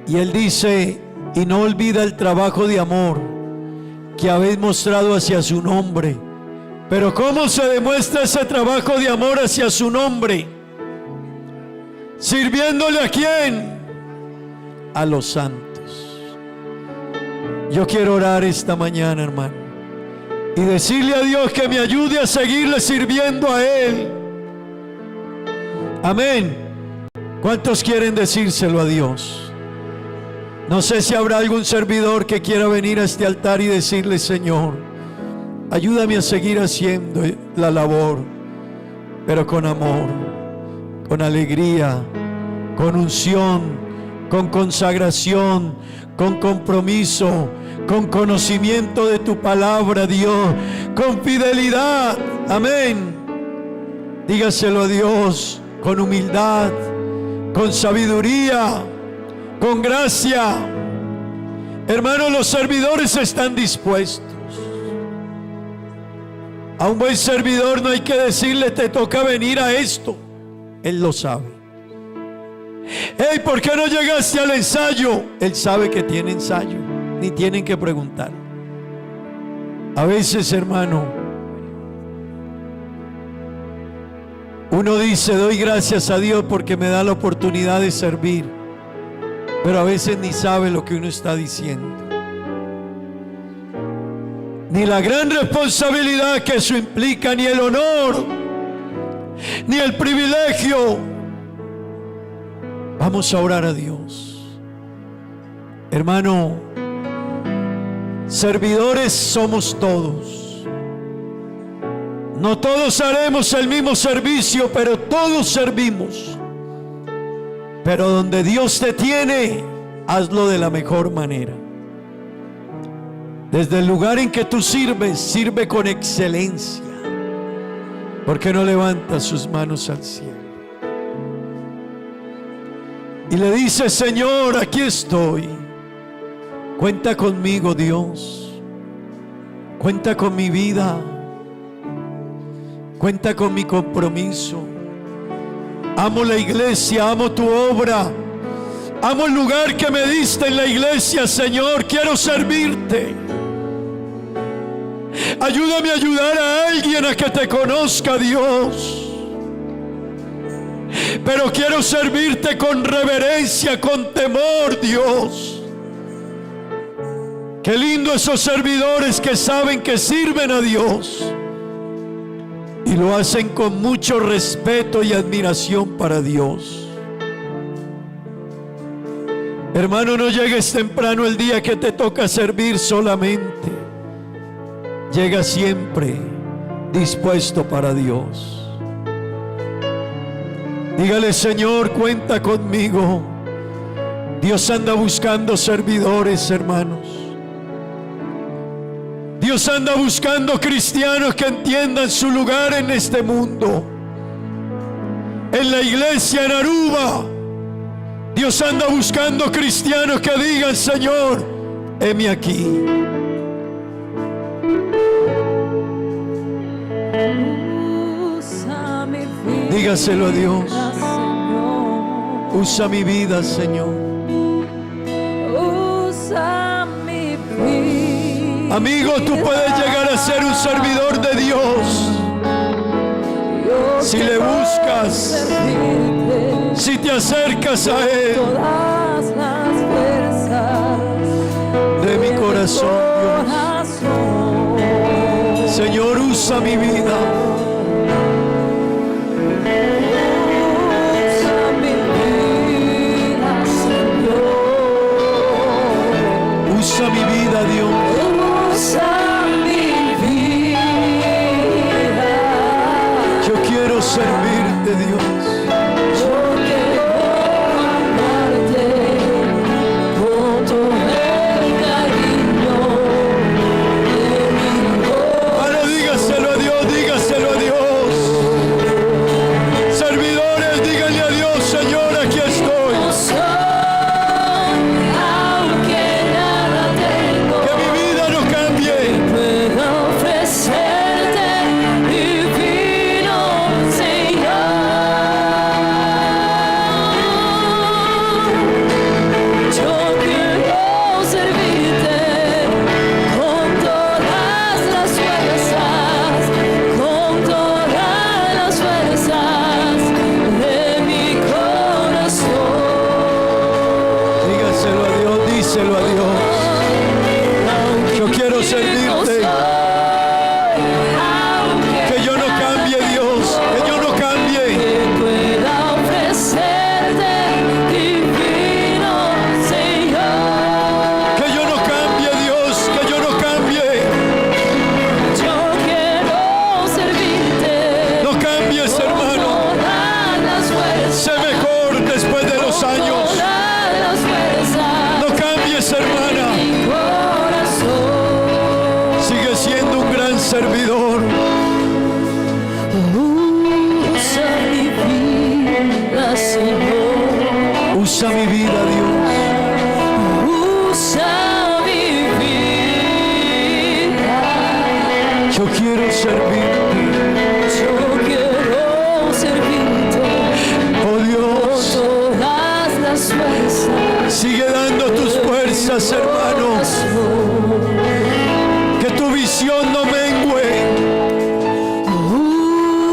Y Él dice, y no olvida el trabajo de amor que habéis mostrado hacia su nombre. Pero ¿cómo se demuestra ese trabajo de amor hacia su nombre? ¿Sirviéndole a quién? A los santos. Yo quiero orar esta mañana, hermano, y decirle a Dios que me ayude a seguirle sirviendo a Él. Amén. ¿Cuántos quieren decírselo a Dios? No sé si habrá algún servidor que quiera venir a este altar y decirle, Señor, ayúdame a seguir haciendo la labor, pero con amor, con alegría, con unción, con consagración, con compromiso, con conocimiento de tu palabra, Dios, con fidelidad. Amén. Dígaselo a Dios con humildad, con sabiduría, con gracia. Hermanos, los servidores están dispuestos. A un buen servidor no hay que decirle, te toca venir a esto. Él lo sabe. Hey, ¿por qué no llegaste al ensayo? Él sabe que tiene ensayo, ni tienen que preguntar. A veces, hermano, uno dice, doy gracias a Dios porque me da la oportunidad de servir, pero a veces ni sabe lo que uno está diciendo, ni la gran responsabilidad que eso implica, ni el honor, ni el privilegio. Vamos a orar a Dios. Hermano, servidores somos todos. No todos haremos el mismo servicio, pero todos servimos. Pero donde Dios te tiene, hazlo de la mejor manera. Desde el lugar en que tú sirves, sirve con excelencia. ¿Por qué no levanta sus manos al cielo? Y le dice, Señor, aquí estoy. Cuenta conmigo, Dios. Cuenta con mi vida. Cuenta con mi compromiso. Amo la iglesia, amo tu obra. Amo el lugar que me diste en la iglesia, Señor. Quiero servirte. Ayúdame a ayudar a alguien a que te conozca, Dios. Pero quiero servirte con reverencia, con temor, Dios. Qué lindo esos servidores que saben que sirven a Dios y lo hacen con mucho respeto y admiración para Dios. Hermano, no llegues temprano el día que te toca servir solamente. Llega siempre dispuesto para Dios. Dígale: Señor, cuenta conmigo. Dios anda buscando servidores, hermanos. Dios anda buscando cristianos que entiendan su lugar en este mundo. En la iglesia en Aruba, Dios anda buscando cristianos que digan: Señor, heme aquí. Dígaselo a Dios. Usa mi vida, Señor. Usa mi vida. Amigo, tú puedes llegar a ser un servidor de Dios si le buscas, si te acercas a Él. Todas las fuerzas De mi corazón, Dios. Señor, usa mi vida. Usa mi vida, Dios. Usa mi vida. Yo quiero servirte, Dios. Yo quiero amarte con todo el cariño de mi corazón. Ahora dígaselo a Dios, dígaselo a Dios. Servidores, díganle a Dios: Señor, aquí estoy. Díselo a Dios. Yo quiero servirte. Que yo no cambie, Dios. Que yo no cambie. Pueda ofrecerte divino Señor. Que yo no cambie, Dios. Que yo no cambie. Yo quiero servirte. No cambies, hermano. Todas las fuerzas. Sé mejor después de los años. Todas las fuerzas. No cambies, hermana. Mi corazón. Sigue siendo un gran servidor. Usa mi vida, Señor. Usa mi vida, Dios. Usa mi vida. Yo quiero servirte. Yo quiero servirte Oh con Dios. todas las fuerzas. Sigue dando tus fuerzas, hermano. Que tu visión no mengue.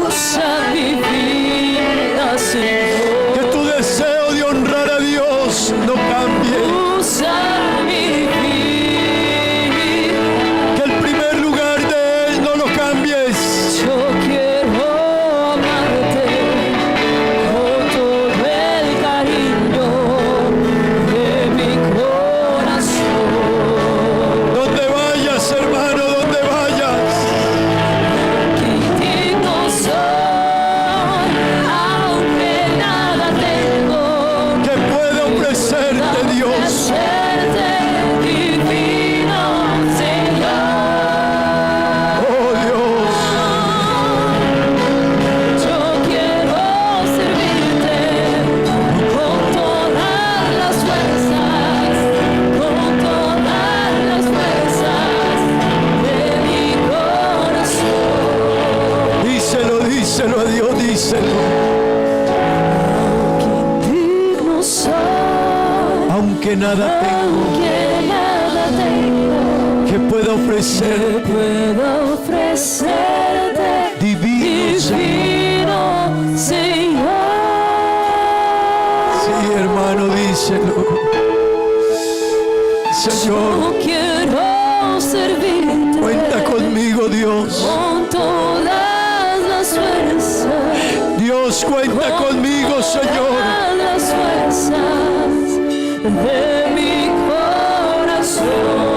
Usa mi vida, Señor. Que tu deseo de honrar a Dios no cambie. Usa mi vida. Que el primer lugar de Él no lo cambies. Yo quiero amarte con todo el cariño de mi corazón. Donde vayas, hermano, donde vayas. Que digno soy, aunque nada tengo. Que pueda ofrecerte, Dios. Ofrecerte divino Señor. Oh Dios. Yo quiero servirte con todas las fuerzas, con todas las fuerzas de mi corazón. Díselo, díselo a Dios, díselo. Digno soy, Aunque nada tengo, aunque nada tengo. que pueda puedo ofrecer puedo ofrecerte, divino Señor. divino Señor. Sí, hermano, díselo. Señor, Yo quiero servirte cuenta conmigo, Dios. con todas las fuerzas, Dios, cuenta conmigo, Señor. todas las fuerzas de mi corazón.